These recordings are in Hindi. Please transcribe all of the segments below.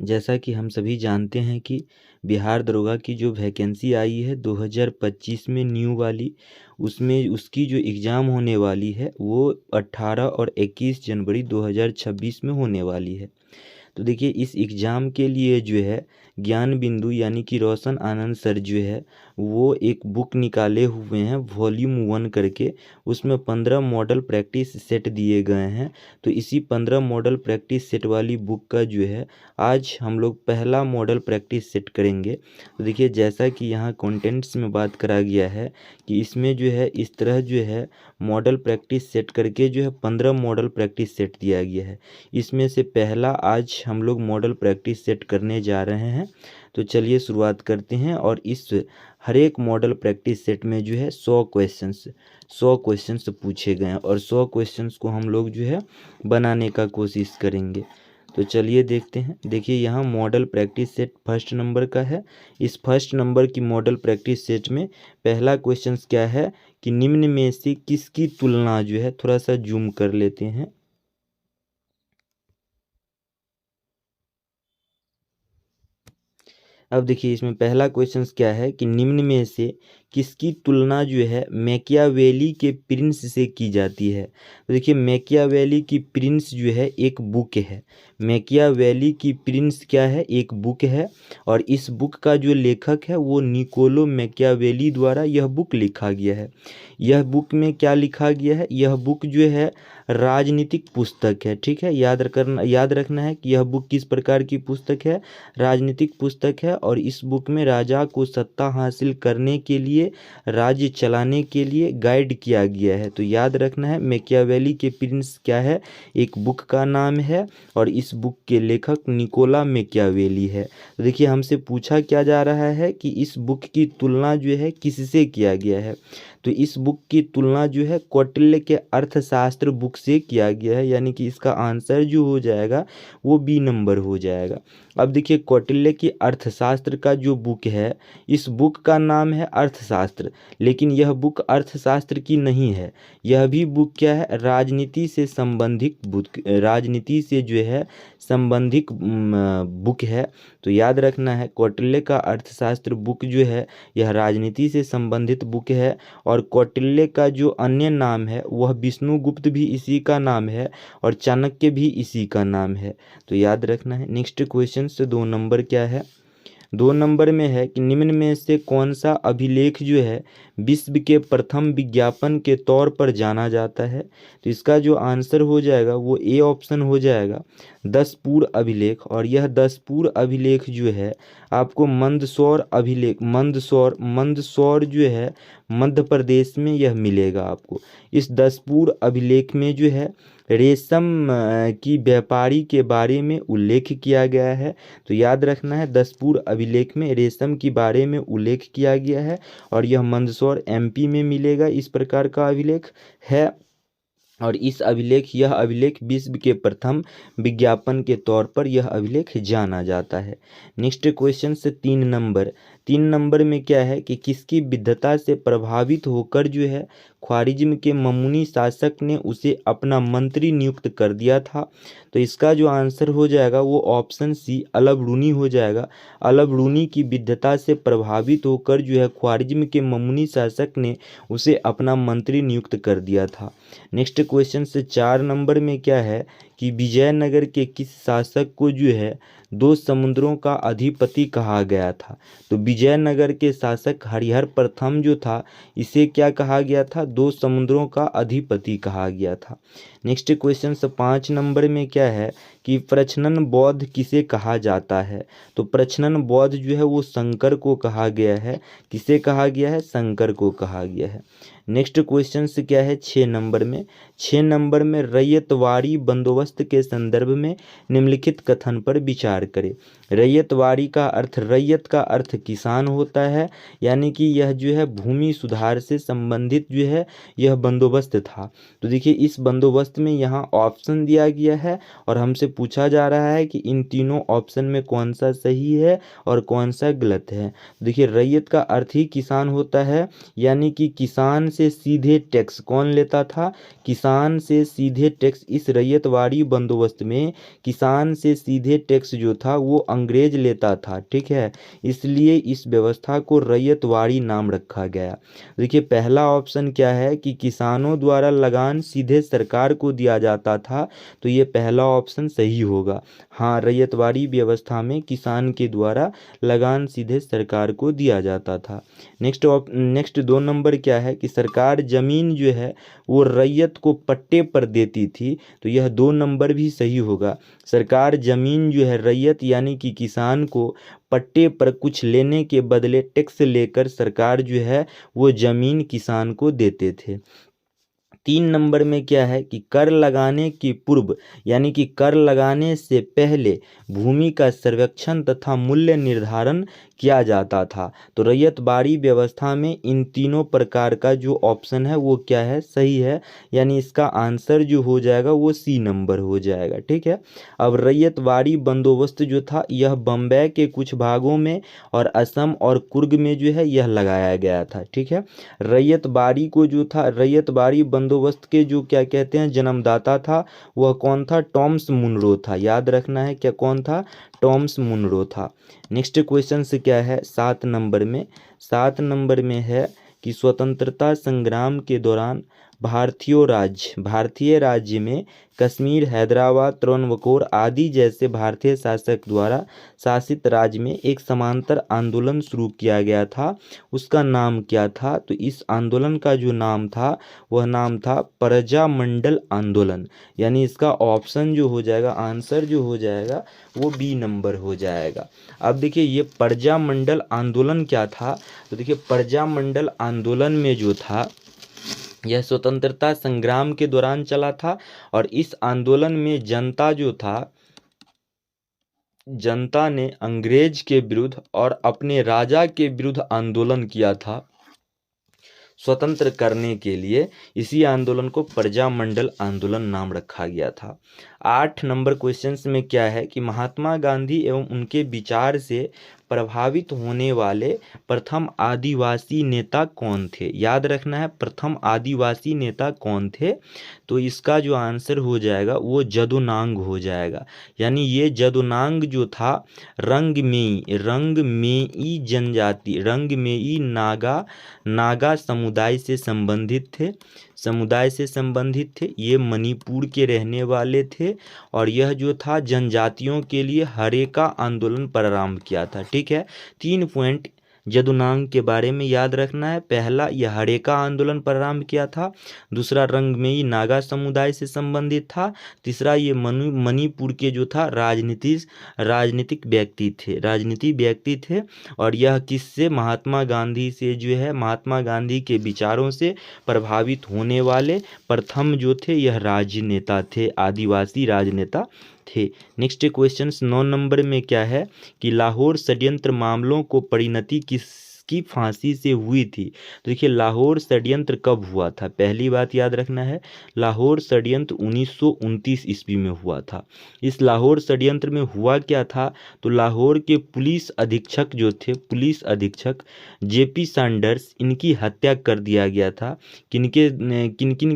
जैसा कि हम सभी जानते हैं कि बिहार दरोगा की जो वैकेंसी आई है 2025 में न्यू वाली, उसमें उसकी जो एग्ज़ाम होने वाली है वो 18 और 21 जनवरी 2026 में होने वाली है। तो देखिए इस एग्ज़ाम के लिए जो है ज्ञान बिंदु यानी कि रोशन आनंद सर जो है वो एक बुक निकाले हुए हैं वॉल्यूम 1 करके। उसमें 15 मॉडल प्रैक्टिस सेट दिए गए हैं। तो इसी 15 मॉडल प्रैक्टिस सेट वाली बुक का जो है आज हम लोग पहला मॉडल प्रैक्टिस सेट करेंगे। तो देखिए जैसा कि यहाँ कंटेंट्स में बात करा गया है कि इसमें जो है इस तरह जो है मॉडल प्रैक्टिस सेट करके जो है 15 मॉडल प्रैक्टिस सेट दिया गया है। इसमें से पहला आज हम लोग मॉडल प्रैक्टिस सेट करने जा रहे हैं। तो चलिए शुरुआत करते हैं। और इस हर एक मॉडल प्रैक्टिस सेट में जो है 100 क्वेश्चंस पूछे गए हैं और 100 क्वेश्चंस को हम लोग जो है बनाने का कोशिश करेंगे। तो चलिए देखते हैं। देखिए यहाँ model practice set first number का है। इस फर्स्ट नंबर की मॉडल प्रैक्टिस सेट में पहला क्वेश्चन क्या है कि निम्न में से किसकी तुलना जो है, थोड़ा सा जूम कर लेते हैं। अब देखिए इसमें पहला क्वेश्चन क्या है कि निम्न में से किसकी तुलना जो है मैकियावेली के प्रिंस से की जाती है। तो देखिए मैकियावेली की प्रिंस जो है एक बुक है। मैकियावेली की प्रिंस क्या है, एक बुक है। और इस बुक का जो लेखक है वो निकोलो मैकियावेली द्वारा यह बुक लिखा गया है। यह बुक में क्या लिखा गया है, यह बुक जो है राजनीतिक पुस्तक है। ठीक है, याद रखना है कि यह बुक किस प्रकार की पुस्तक है, राजनीतिक पुस्तक है। और इस बुक में राजा को सत्ता हासिल करने के लिए, राज्य चलाने के लिए गाइड किया गया है। तो याद रखना है मैकियावेली के प्रिंस क्या है, एक बुक का नाम है और इस बुक के लेखक निकोला मैकियावेली है। तो देखिए हमसे पूछा क्या जा रहा है कि इस बुक की तुलना जो है किससे किया गया है। तो इस बुक की तुलना जो है कौटिल्य के अर्थशास्त्र बुक से किया गया है, यानी कि इसका आंसर जो हो जाएगा वो बी नंबर हो जाएगा। अब देखिए कौटिल्य की अर्थशास्त्र का जो बुक है, इस बुक का नाम है अर्थशास्त्र, लेकिन यह बुक अर्थशास्त्र की नहीं है। यह भी बुक क्या है, राजनीति से संबंधित बुक, राजनीति से जो है संबंधित बुक है। तो याद रखना है कौटिल्य का अर्थशास्त्र बुक जो है यह राजनीति से संबंधित बुक है। और कौटिल्य का जो अन्य नाम है वह विष्णुगुप्त भी इसी का नाम है और चाणक्य भी इसी का नाम है। तो याद रखना है। नेक्स्ट क्वेश्चन से 2 नंबर क्या है, 2 नंबर में है कि निम्न में से कौन सा अभिलेख जो है विश्व के प्रथम विज्ञापन के तौर पर जाना जाता है। तो इसका जो आंसर हो जाएगा वो ए ऑप्शन हो जाएगा, दसपुर अभिलेख। और यह दसपुर अभिलेख जो है आपको मंदसौर अभिलेख, मंदसौर जो है मध्य प्रदेश में यह मिलेगा आपको। इस दसपुर अभिलेख में जो है रेशम की व्यापारी के बारे में उल्लेख किया गया है। तो याद रखना है दसपुर अभिलेख में रेशम के बारे में उल्लेख किया गया है और यह मंदसौर एमपी में मिलेगा। इस प्रकार का अभिलेख है और यह अभिलेख विश्व के प्रथम विज्ञापन के तौर पर यह अभिलेख जाना जाता है। नेक्स्ट क्वेश्चन से 3 नंबर में क्या है कि किसकी विद्वता से प्रभावित होकर जो है ख्वारिज्म के ममूनी शासक ने उसे अपना मंत्री नियुक्त कर दिया था। तो इसका जो आंसर हो जाएगा वो ऑप्शन सी अलबरूनी हो जाएगा। अलबरूनी की विद्वता से प्रभावित होकर जो है ख्वारिज्म के ममूनी शासक ने उसे अपना मंत्री नियुक्त कर दिया था। नेक्स्ट क्वेश्चन से 4 नंबर में क्या है कि विजयनगर के किस शासक को जो है 2 समुद्रों का अधिपति कहा गया था। तो विजयनगर के शासक हरिहर प्रथम जो था इसे क्या कहा गया था, 2 समुद्रों का अधिपति कहा गया था। नेक्स्ट क्वेश्चन से 5 नंबर में क्या है कि प्रच्छन्न बौद्ध किसे कहा जाता है। तो प्रच्छन्न बौद्ध जो है वो शंकर को कहा गया है। किसे कहा गया है, शंकर को कहा गया है। नेक्स्ट क्वेश्चन से क्या है 6 नंबर में, 6 नंबर में रैयतवाड़ी बंदोबस्त के संदर्भ में निम्नलिखित कथन पर विचार करें। रैयतवाड़ी का अर्थ, रैयत का अर्थ किसान होता है, यानी कि यह जो है भूमि सुधार से संबंधित जो है यह बंदोबस्त था। तो देखिए इस बंदोबस्त में यहाँ ऑप्शन दिया गया है और हमसे पूछा जा रहा है कि इन तीनों ऑप्शन में कौन सा सही है और कौन सा गलत है। देखिए रैयत का अर्थ ही किसान होता है, यानी कि किसान से सीधे टैक्स कौन लेता था? किसान से सीधे टैक्स। इस रैयतवाड़ी बंदोबस्त में किसान से सीधे टैक्स जो था वो अंग्रेज लेता था, ठीक है, इसलिए इस व्यवस्था को रैयतवाड़ी नाम रखा गया। देखिए पहला ऑप्शन क्या है कि किसानों द्वारा लगान सीधे सरकार को दिया जाता था, तो ये पहला ऑप्शन सही होगा। हाँ, रैयतवाड़ी व्यवस्था में किसान के द्वारा लगान सीधे सरकार को दिया जाता था। नेक्स्ट 2 नंबर क्या है कि सरकार जमीन जो है वो रैयत को पट्टे पर देती थी, तो यह 2 नंबर भी सही होगा। सरकार जमीन जो है रैयत यानी कि किसान को पट्टे पर कुछ लेने के बदले टैक्स लेकर सरकार जो है वो जमीन किसान को देते थे। 3 नंबर में क्या है कि कर लगाने की पूर्व यानी कि कर लगाने से पहले भूमि का सर्वेक्षण तथा मूल्य निर्धारण किया जाता था। तो रैयतवाड़ी व्यवस्था में इन तीनों प्रकार का जो ऑप्शन है वो क्या है, सही है, यानी इसका आंसर जो हो जाएगा वो सी नंबर हो जाएगा, ठीक है। अब रैयतवाड़ी बंदोबस्त जो था यह बम्बई के कुछ भागों में और असम और कुर्ग में जो है यह लगाया गया था, ठीक है। रैयतवाड़ी को जो था रैयतवाड़ी बंदोबस्त के जो क्या कहते हैं जन्मदाता था वह कौन था? टॉमस मुनरो था। याद रखना है क्या कौन था? टॉमस मुनरो था। नेक्स्ट क्वेश्चन से क्या है 7 नंबर में? 7 नंबर में है कि स्वतंत्रता संग्राम के दौरान भारतीय राज्य में कश्मीर, हैदराबाद, त्रावणकोर आदि जैसे भारतीय शासक द्वारा शासित राज्य में एक समांतर आंदोलन शुरू किया गया था, उसका नाम क्या था? तो इस आंदोलन का जो नाम था वह नाम था प्रजामंडल आंदोलन, यानी इसका ऑप्शन जो हो जाएगा, आंसर जो हो जाएगा वो बी नंबर हो जाएगा। अब देखिए ये प्रजामंडल आंदोलन क्या था? तो देखिए प्रजामंडल आंदोलन में जो था यह स्वतंत्रता संग्राम के दौरान चला था और इस आंदोलन में जनता जो था, जनता ने अंग्रेज के विरुद्ध और अपने राजा के विरुद्ध आंदोलन किया था स्वतंत्र करने के लिए। इसी आंदोलन को प्रजामंडल आंदोलन नाम रखा गया था। 8 नंबर क्वेश्चंस में क्या है कि महात्मा गांधी एवं उनके विचार से प्रभावित होने वाले प्रथम आदिवासी नेता कौन थे? याद रखना है प्रथम आदिवासी नेता कौन थे? तो इसका जो आंसर हो जाएगा वो जदुनांग हो जाएगा। यानी ये जदुनांग जो था रंगमेई जनजाति, रंगमेई नागा समुदाय से संबंधित थे। ये मणिपुर के रहने वाले थे और यह जो था जनजातियों के लिए हरेका आंदोलन प्रारंभ किया था, ठीक है। 3 पॉइंट जदुनांग के बारे में याद रखना है। पहला, यह हरेका आंदोलन प्रारंभ किया था। दूसरा, रंगमेई नागा समुदाय से संबंधित था। तीसरा, ये मणिपुर के जो था राजनीतिक व्यक्ति थे और यह किससे? महात्मा गांधी से जो है, महात्मा गांधी के विचारों से प्रभावित होने वाले प्रथम जो थे यह राजनेता थे, आदिवासी राजनेता थे। नेक्स्ट क्वेश्चन 9 नंबर में क्या है कि लाहौर षड्यंत्र मामलों को परिणति किसकी फांसी से हुई थी? तो देखिए लाहौर षड्यंत्र कब हुआ था? पहली बात याद रखना है लाहौर षड्यंत्र 1929 ईस्वी में हुआ था। इस लाहौर षड्यंत्र में हुआ क्या था? तो लाहौर के पुलिस अधीक्षक जो थे, पुलिस अधीक्षक जेपी सैंडर्स, इनकी हत्या कर दिया गया था। किन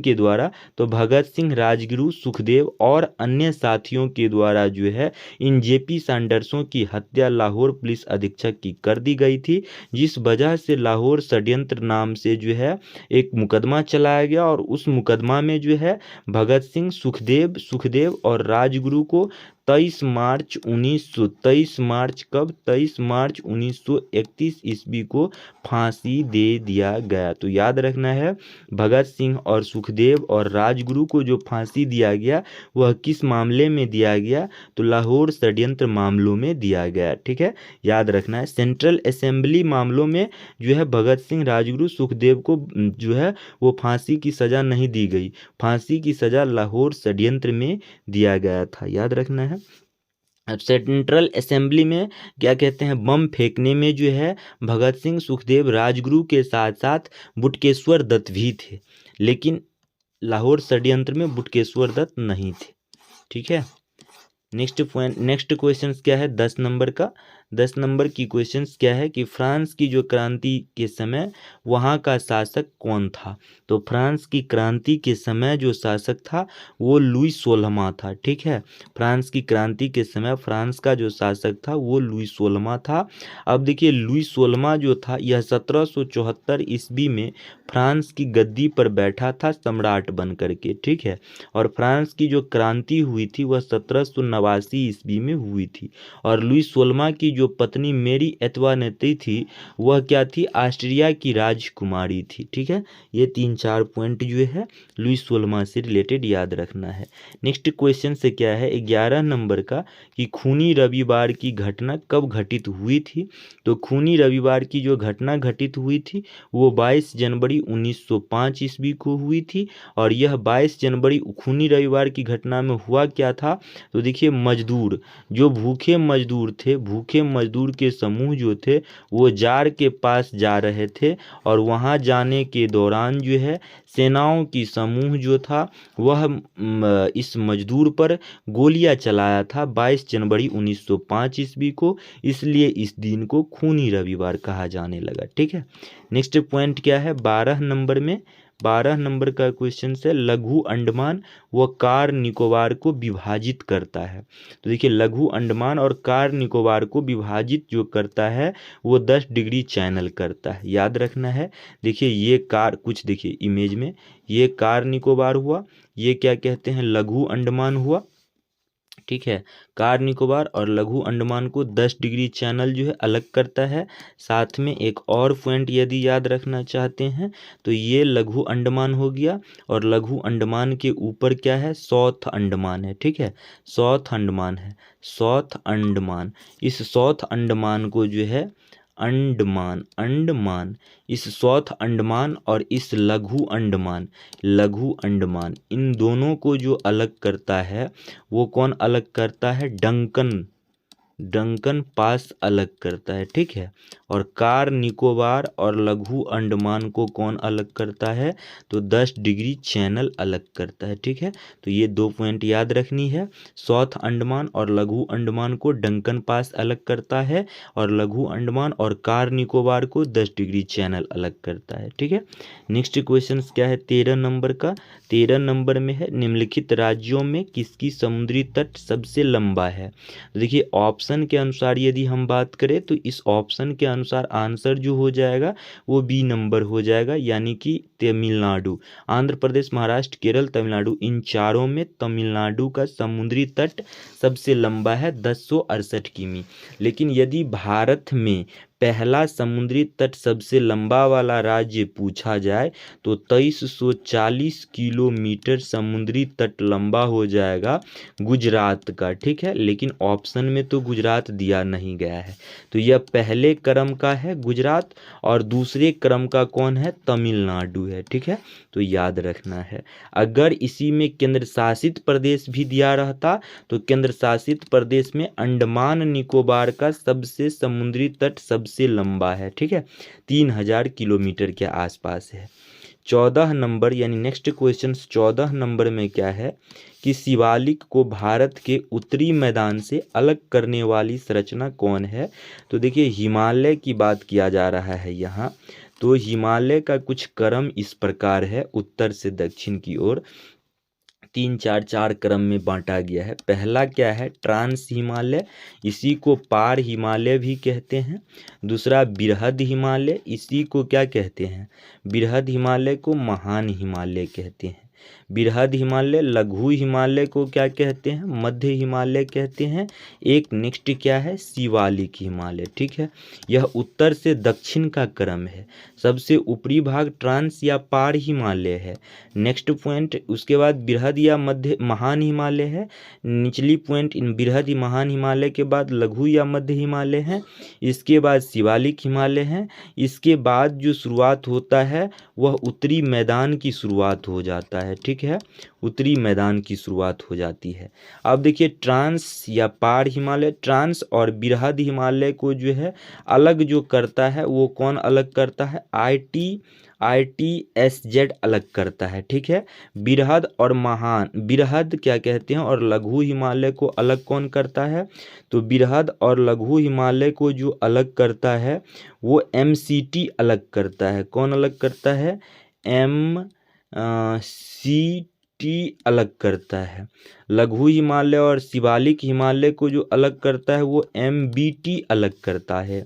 के द्वारा? तो भगत सिंह, राजगुरु, सुखदेव और अन्य साथियों के द्वारा जो है इन जेपी सैंडर्सों की हत्या लाहौर पुलिस अधीक्षक की कर दी गई थी, जिस वजह से लाहौर षड्यंत्र नाम से जो है एक मुकदमा चलाया गया और उस मुकदमा में जो है भगत सिंह, सुखदेव और राजगुरु को 23 मार्च 1931 ईस्वी को फांसी दे दिया गया। तो याद रखना है भगत सिंह और सुखदेव और राजगुरु को जो फांसी दिया गया वह किस मामले में दिया गया? तो लाहौर षड्यंत्र मामलों में दिया गया, ठीक है, याद रखना है। सेंट्रल असेंबली मामलों में जो है भगत सिंह, राजगुरु, सुखदेव को जो है वो फांसी की सज़ा नहीं दी गई, फांसी की सज़ा लाहौर षड्यंत्र में दिया गया था, याद रखना है। अब सेंट्रल असेंबली में क्या कहते हैं, बम फेंकने में जो है भगत सिंह, सुखदेव, राजगुरु के साथ साथ बटुकेश्वर दत्त भी थे, लेकिन लाहौर षड्यंत्र में बटुकेश्वर दत्त नहीं थे, ठीक है। नेक्स्ट क्वेश्चन क्या है 10 नंबर का। 10 नंबर की क्वेश्चंस क्या है कि फ्रांस की जो क्रांति के समय वहाँ का शासक कौन था। तो फ्रांस की क्रांति के समय जो शासक था वो लुई 16वां था। ठीक है, फ्रांस की क्रांति के समय फ्रांस का जो शासक था वो लुई 16वां था। अब देखिए लुई 16वां जो था यह 1774 ईस्वी में फ्रांस की गद्दी पर बैठा था सम्राट बन करके। ठीक है, और फ्रांस की जो क्रांति हुई थी वह 1789 ईस्वी में हुई थी। और लुई 16वां की जो पत्नी मेरी एंतोइनेट थी वह क्या थी, ऑस्ट्रिया की राजकुमारी थी। ठीक है, ये 3-4 पॉइंट जो है लुई 16वां से रिलेटेड याद रखना है। नेक्स्ट क्वेश्चन से क्या है 11 नंबर का कि खूनी रविवार की घटना कब घटित हुई थी। तो खूनी रविवार की जो घटना घटित हुई थी वो 22 जनवरी 1905 ईस्वी को हुई थी। और यह 22 जनवरी खूनी रविवार की घटना में हुआ क्या था, तो देखिए मजदूर जो भूखे मजदूर थे, भूखे मजदूर के समूह जो थे वो जार के पास जा रहे थे और वहां जाने के दौरान जो है सेनाओं की समूह जो था वह इस मजदूर पर गोलियां चलाया था 22 जनवरी 1905 ईस्वी को, इसलिए इस दिन को खूनी रविवार कहा जाने लगा। ठीक है, नेक्स्ट पॉइंट क्या है 12 नंबर में। 12 नंबर का क्वेश्चन है लघु अंडमान व कार निकोबार को विभाजित करता है। तो देखिए लघु अंडमान और कार निकोबार को विभाजित जो करता है वो 10 डिग्री चैनल करता है, याद रखना है। देखिए ये कार कुछ देखिए इमेज में, ये कार निकोबार हुआ, ये क्या कहते हैं लघु अंडमान हुआ। ठीक है, कार निकोबार और लघु अंडमान को 10 डिग्री चैनल जो है अलग करता है। साथ में एक और पॉइंट यदि याद रखना चाहते हैं तो ये लघु अंडमान हो गया और लघु अंडमान के ऊपर क्या है साउथ अंडमान है। ठीक है, साउथ अंडमान है, साउथ अंडमान। इस साउथ अंडमान को जो है अंडमान इस साउथ अंडमान और इस लघु अंडमान इन दोनों को जो अलग करता है वो कौन अलग करता है, डंकन पास अलग करता है। ठीक है, और कार निकोबार और लघु अंडमान को कौन अलग करता है, तो 10 डिग्री चैनल अलग करता है। ठीक है, तो ये 2 पॉइंट याद रखनी है। साउथ अंडमान और लघु अंडमान को डंकन पास अलग करता है और लघु अंडमान और कार निकोबार को 10 डिग्री चैनल अलग करता है। ठीक है, नेक्स्ट क्वेश्चन क्या है 13 नंबर का। 13 नंबर में है निम्नलिखित राज्यों में किसकी समुद्री तट सबसे लंबा है। तो देखिए ऑप्शन के अनुसार यदि हम बात करें तो इस ऑप्शन के अनुसार आंसर जो हो जाएगा वो बी नंबर हो जाएगा, यानी कि तमिलनाडु। आंध्र प्रदेश, महाराष्ट्र, केरल, तमिलनाडु, इन चारों में तमिलनाडु का समुद्री तट सबसे लंबा है 1068 किमी। लेकिन यदि भारत में पहला समुद्री तट सबसे लंबा वाला राज्य पूछा जाए तो 2340 किलोमीटर समुद्री तट लंबा हो जाएगा गुजरात का। ठीक है, लेकिन ऑप्शन में तो गुजरात दिया नहीं गया है, तो यह पहले क्रम का है गुजरात और दूसरे क्रम का कौन है, तमिलनाडु है। ठीक है, तो याद रखना है। अगर इसी में केंद्र शासित प्रदेश भी दिया रहता तो केंद्र शासित प्रदेश में अंडमान निकोबार का सबसे समुद्री तट सबसे लंबा है। ठीक है, 3000 किलोमीटर के आसपास है। 14 नंबर यानी नेक्स्ट क्वेश्चन 14 नंबर में क्या है कि शिवालिक को भारत के उत्तरी मैदान से अलग करने वाली संरचना कौन है। तो देखिए हिमालय की बात किया जा रहा है यहाँ। तो हिमालय का कुछ क्रम इस प्रकार है उत्तर से दक्षिण की ओर, 3-4 क्रम में बांटा गया है। पहला क्या है ट्रांस हिमालय, इसी को पार हिमालय भी कहते हैं। दूसरा बृहद हिमालय, इसी को क्या कहते हैं, बृहद हिमालय को महान हिमालय कहते हैं। बृहद हिमालय, लघु हिमालय को क्या कहते हैं, मध्य हिमालय कहते हैं। एक नेक्स्ट क्या है शिवालिक हिमालय। ठीक है, यह उत्तर से दक्षिण का क्रम है। सबसे ऊपरी भाग ट्रांस या पार हिमालय है। नेक्स्ट पॉइंट उसके बाद बृहद या मध्य महान हिमालय है। निचली पॉइंट इन बृहद महान हिमालय के बाद लघु या मध्य हिमालय है। इसके बाद शिवालिक हिमालय है। इसके बाद जो शुरुआत होता है वह उत्तरी मैदान की शुरुआत हो जाता है। ठीक है, है, उत्तरी मैदान की शुरुआत हो जाती है। अब देखिए ट्रांस या पार हिमालय, ट्रांस और बृहद हिमालय को जो है अलग जो करता है वो कौन अलग करता है, ITSZ अलग करता है, ठीक है। बृहद और महान, बृहद क्या कहते हैं और लघु हिमालय को अलग कौन करता है, तो बृहद और लघु हिमालय को जो अलग करता है वो MCT अलग करता है। कौन अलग करता है, MCT अलग करता है। लघु हिमालय और शिवालिक हिमालय को जो अलग करता है वो MBT अलग करता है।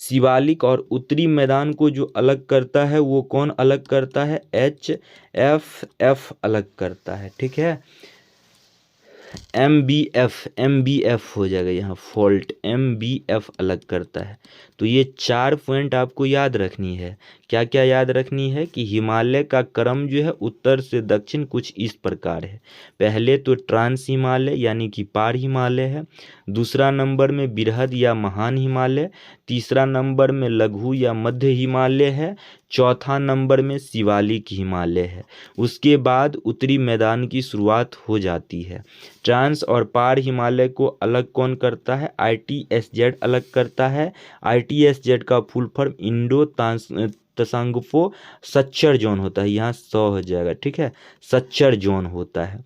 शिवालिक और उत्तरी मैदान को जो अलग करता है वो कौन अलग करता है, HFF अलग करता है, ठीक है। MBF हो जाएगा यहाँ, फॉल्ट MBF अलग करता है। तो ये 4 पॉइंट आपको याद रखनी है। क्या क्या याद रखनी है कि हिमालय का क्रम जो है उत्तर से दक्षिण कुछ इस प्रकार है। पहले तो ट्रांस हिमालय यानी कि पार हिमालय है, दूसरा नंबर में बृहद या महान हिमालय, तीसरा नंबर में लघु या मध्य हिमालय है, चौथा नंबर में शिवालिक हिमालय है। उसके बाद उत्तरी मैदान की शुरुआत हो जाती है। ट्रांस और पार हिमालय को अलग कौन करता है, ITSZ अलग करता है। ITSZ का full form Indo Tsangpo suture zone होता है, यहाँ 100 हो जाएगा, ठीक है, सच्चर जोन होता है।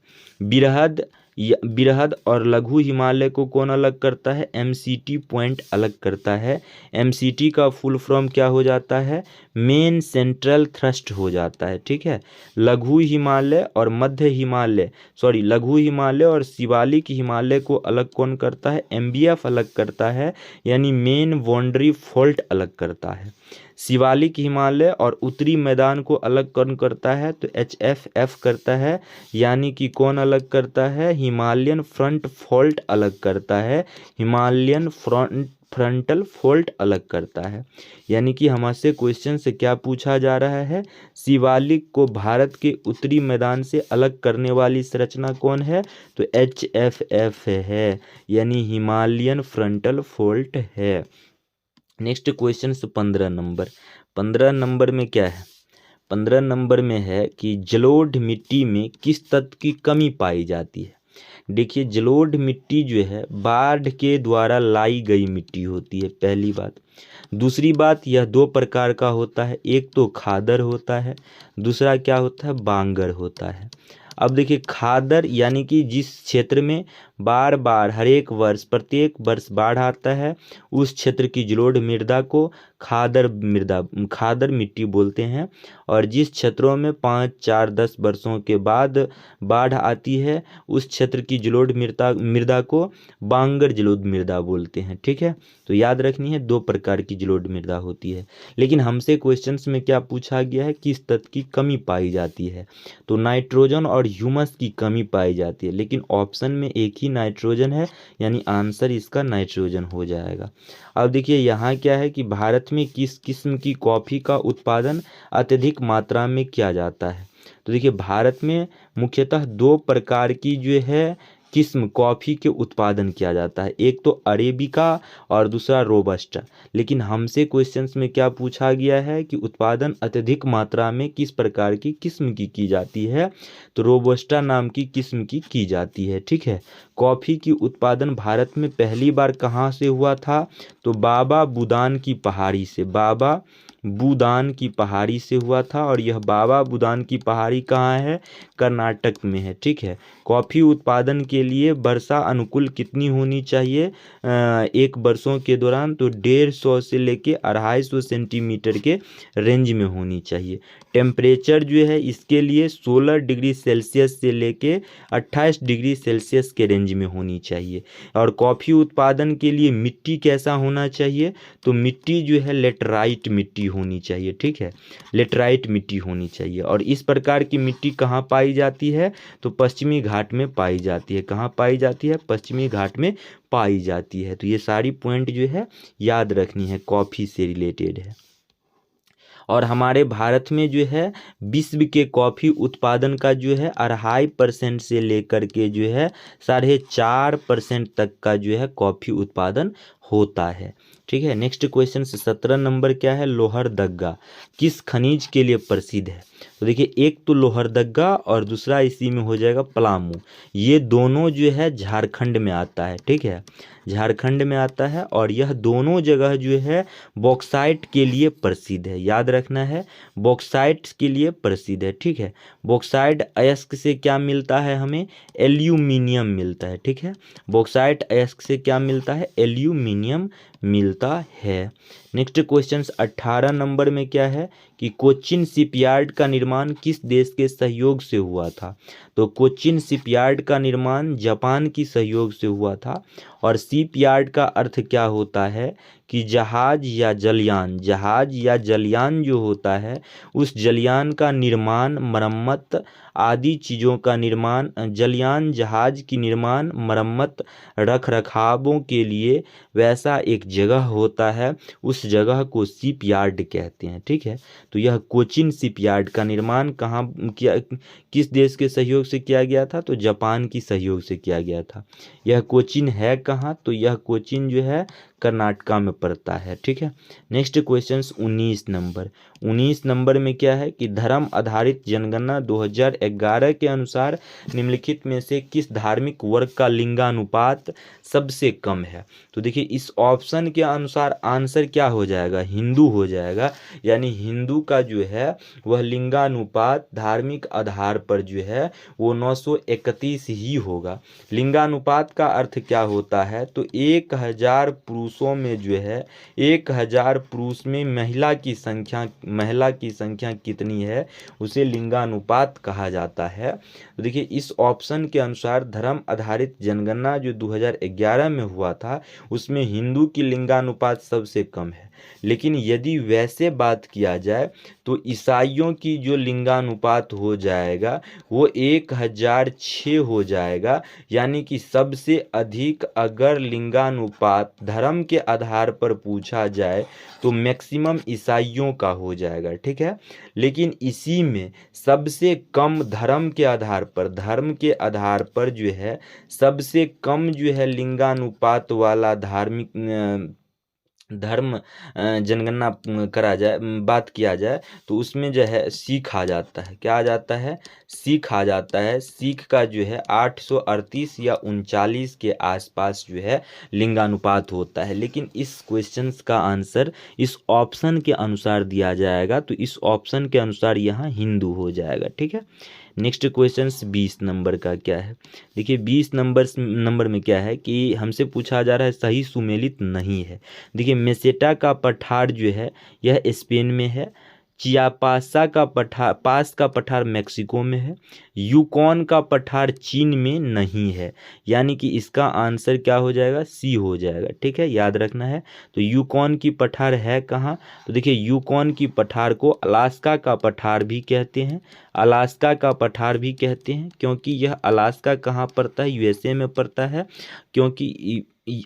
बृहद और लघु हिमालय को कौन अलग करता है, MCT पॉइंट अलग करता है। MCT का फुल फॉर्म क्या हो जाता है, मेन सेंट्रल थ्रस्ट हो जाता है, ठीक है। लघु हिमालय और मध्य हिमालय लघु हिमालय और शिवालिक हिमालय को अलग कौन करता है, MBF अलग करता है, यानी मेन बाउंड्री फॉल्ट अलग करता है। शिवालिक हिमालय और उत्तरी मैदान को अलग कौन करता है, तो HFF करता है, यानी कि कौन अलग करता है, हिमालयन फ्रंट फॉल्ट अलग करता है, हिमालयन फ्रंटल फॉल्ट अलग करता है। यानी कि हमसे क्वेश्चन से क्या पूछा जा रहा है, शिवालिक को भारत के उत्तरी मैदान से अलग करने वाली संरचना कौन है, तो HFF है, यानी हिमालयन फ्रंटल फॉल्ट है। नेक्स्ट क्वेश्चन से 15 नंबर में क्या है, 15 नंबर में है कि जलोढ़ मिट्टी में किस तत्व की कमी पाई जाती है। देखिए जलोढ़ मिट्टी जो है बाढ़ के द्वारा लाई गई मिट्टी होती है, पहली बात। दूसरी बात, यह 2 प्रकार का होता है, एक तो खादर होता है, दूसरा क्या होता है, बांगर होता है। अब देखिए खादर यानी कि जिस क्षेत्र में बार बार प्रत्येक वर्ष बाढ़ आता है उस क्षेत्र की जलोढ़ मृदा को खादर मिट्टी बोलते हैं। और जिस क्षेत्रों में 5, 4, 10 वर्षों के बाद बाढ़ आती है उस क्षेत्र की जलोढ़ मृदा को बांगर जलोढ़ मृदा बोलते हैं, ठीक है। तो याद रखनी है 2 प्रकार की जलोढ़ मृदा होती है। लेकिन हमसे क्वेश्चंस में क्या पूछा गया है, किस तत्व की कमी पाई जाती है, तो नाइट्रोजन और ह्यूमस की कमी पाई जाती है। लेकिन ऑप्शन में एक ही नाइट्रोजन है, यानी आंसर इसका नाइट्रोजन हो जाएगा। अब देखिए यहाँ क्या है कि भारत में किस किस्म की कॉफ़ी का उत्पादन अत्यधिक मात्रा में किया जाता है। तो देखिए भारत में मुख्यतः 2 प्रकार की जो है किस्म कॉफ़ी के उत्पादन किया जाता है, एक तो अरेबिका और दूसरा रोबस्टा। लेकिन हमसे क्वेश्चंस में क्या पूछा गया है कि उत्पादन अत्यधिक मात्रा में किस प्रकार की किस्म की जाती है, तो रोबस्टा नाम की किस्म की जाती है, ठीक है। कॉफ़ी की उत्पादन भारत में पहली बार कहाँ से हुआ था, तो बाबा बुदान की पहाड़ी से हुआ था। और यह बाबा बुदान की पहाड़ी कहाँ है, कर्नाटक में है, ठीक है। कॉफ़ी उत्पादन के लिए वर्षा अनुकूल कितनी होनी चाहिए, एक वर्षों के दौरान, तो 150 से लेके 250 सेंटीमीटर के रेंज में होनी चाहिए। टेम्परेचर जो है इसके लिए 16 डिग्री सेल्सियस से लेके 28 डिग्री सेल्सियस के रेंज में होनी चाहिए। और कॉफ़ी उत्पादन के लिए मिट्टी कैसा होना चाहिए, तो मिट्टी जो है लेटराइट मिट्टी होनी चाहिए, ठीक है, लेटराइट मिट्टी होनी चाहिए। और इस प्रकार की मिट्टी कहाँ पाई जाती है, तो पश्चिमी घाट में पाई जाती है। कहाँ पाई जाती है, पश्चिमी घाट में पाई जाती है। तो ये सारी पॉइंट जो है याद रखनी है, कॉफ़ी से रिलेटेड है। और हमारे भारत में जो है विश्व के कॉफ़ी उत्पादन का जो है 2.5% से लेकर के जो है 4.5% तक का जो है कॉफ़ी उत्पादन होता है। ठीक है, नेक्स्ट क्वेश्चन से 17 नंबर क्या है, लोहरदग्गा किस खनिज के लिए प्रसिद्ध है? तो देखिए, एक तो लोहरदग्गा और दूसरा इसी में हो जाएगा पलामू। ये दोनों जो है झारखंड में आता है। ठीक है, झारखंड में आता है और यह दोनों जगह जो है बॉक्साइट के लिए प्रसिद्ध है। याद रखना है, बॉक्साइट के लिए प्रसिद्ध है। ठीक है, बॉक्साइट अयस्क से क्या मिलता है हमें? एल्यूमिनियम मिलता है। ठीक है, बॉक्साइट अयस्क से क्या मिलता है? एल्यूमिनियम मिलता है। नेक्स्ट क्वेश्चन 18 नंबर में क्या है कि कोचिन शिपयार्ड का निर्माण किस देश के सहयोग से हुआ था? तो कोचिन शिपयार्ड का निर्माण जापान की सहयोग से हुआ था। और शिपयार्ड का अर्थ क्या होता है कि जहाज या जलयान, जहाज या जलयान जो होता है उस जलयान का निर्माण, मरम्मत आदि चीज़ों का निर्माण, जलयान जहाज की निर्माण, मरम्मत, रख रखावों के लिए वैसा एक जगह होता है, उस जगह को शिपयार्ड कहते हैं। ठीक है, तो यह कोचिन शिपयार्ड का निर्माण कहाँ किया, किस देश के सहयोग से किया गया था? तो जापान की सहयोग से किया गया था। यह कोचिन है कहाँ? तो यह कोचिन जो है कर्नाटका में पड़ता है। ठीक है, नेक्स्ट क्वेश्चन 19 नंबर में क्या है कि धर्म आधारित जनगणना 2011 के अनुसार निम्नलिखित में से किस धार्मिक वर्ग का लिंगानुपात सबसे कम है? तो देखिए, इस ऑप्शन के अनुसार आंसर क्या हो जाएगा? हिंदू हो जाएगा। यानी हिंदू का जो है वह लिंगानुपात धार्मिक आधार पर जो है वो 931 ही होगा। लिंगानुपात का अर्थ क्या होता है? तो 1000 पुरुषों में जो है 1000 पुरुष में महिला की संख्या कितनी है, उसे लिंगानुपात कहा जाता है। तो देखिए, इस ऑप्शन के अनुसार धर्म आधारित जनगणना जो 2011 में हुआ था उसमें हिंदू की लिंगानुपात सबसे कम है। लेकिन यदि वैसे बात किया जाए तो ईसाइयों की जो लिंगानुपात हो जाएगा वो 1006 हो जाएगा। यानी कि सबसे अधिक अगर लिंगानुपात धर्म के आधार पर पूछा जाए तो मैक्सिमम ईसाइयों का हो जाएगा। ठीक है, लेकिन इसी में सबसे कम धर्म के आधार पर जो है सबसे कम जो है लिंगानुपात वाला धर्म जनगणना बात किया जाए तो उसमें जो है सिख आ जाता है। क्या आ जाता है? सिख आ जाता है। सिख का जो है 838 या 39 के आसपास जो है लिंगानुपात होता है। लेकिन इस क्वेश्चन का आंसर इस ऑप्शन के अनुसार दिया जाएगा, तो इस ऑप्शन के अनुसार यहाँ हिंदू हो जाएगा। ठीक है, नेक्स्ट क्वेश्चन 20 नंबर का क्या है? देखिए, 20 नंबर में क्या है कि हमसे पूछा जा रहा है सही सुमेलित नहीं है। देखिए, मेसेटा का पठार जो है यह स्पेन में है। चियापासा का पठार मैक्सिको में है। यूकॉन का पठार चीन में नहीं है। यानी कि इसका आंसर क्या हो जाएगा? सी हो जाएगा। ठीक है, याद रखना है। तो यूकॉन की पठार है कहाँ? तो देखिए, यूकॉन की पठार को अलास्का का पठार भी कहते हैं। अलास्का का पठार भी कहते हैं क्योंकि यह अलास्का कहाँ पड़ता है? यूएसए में पड़ता है। क्योंकि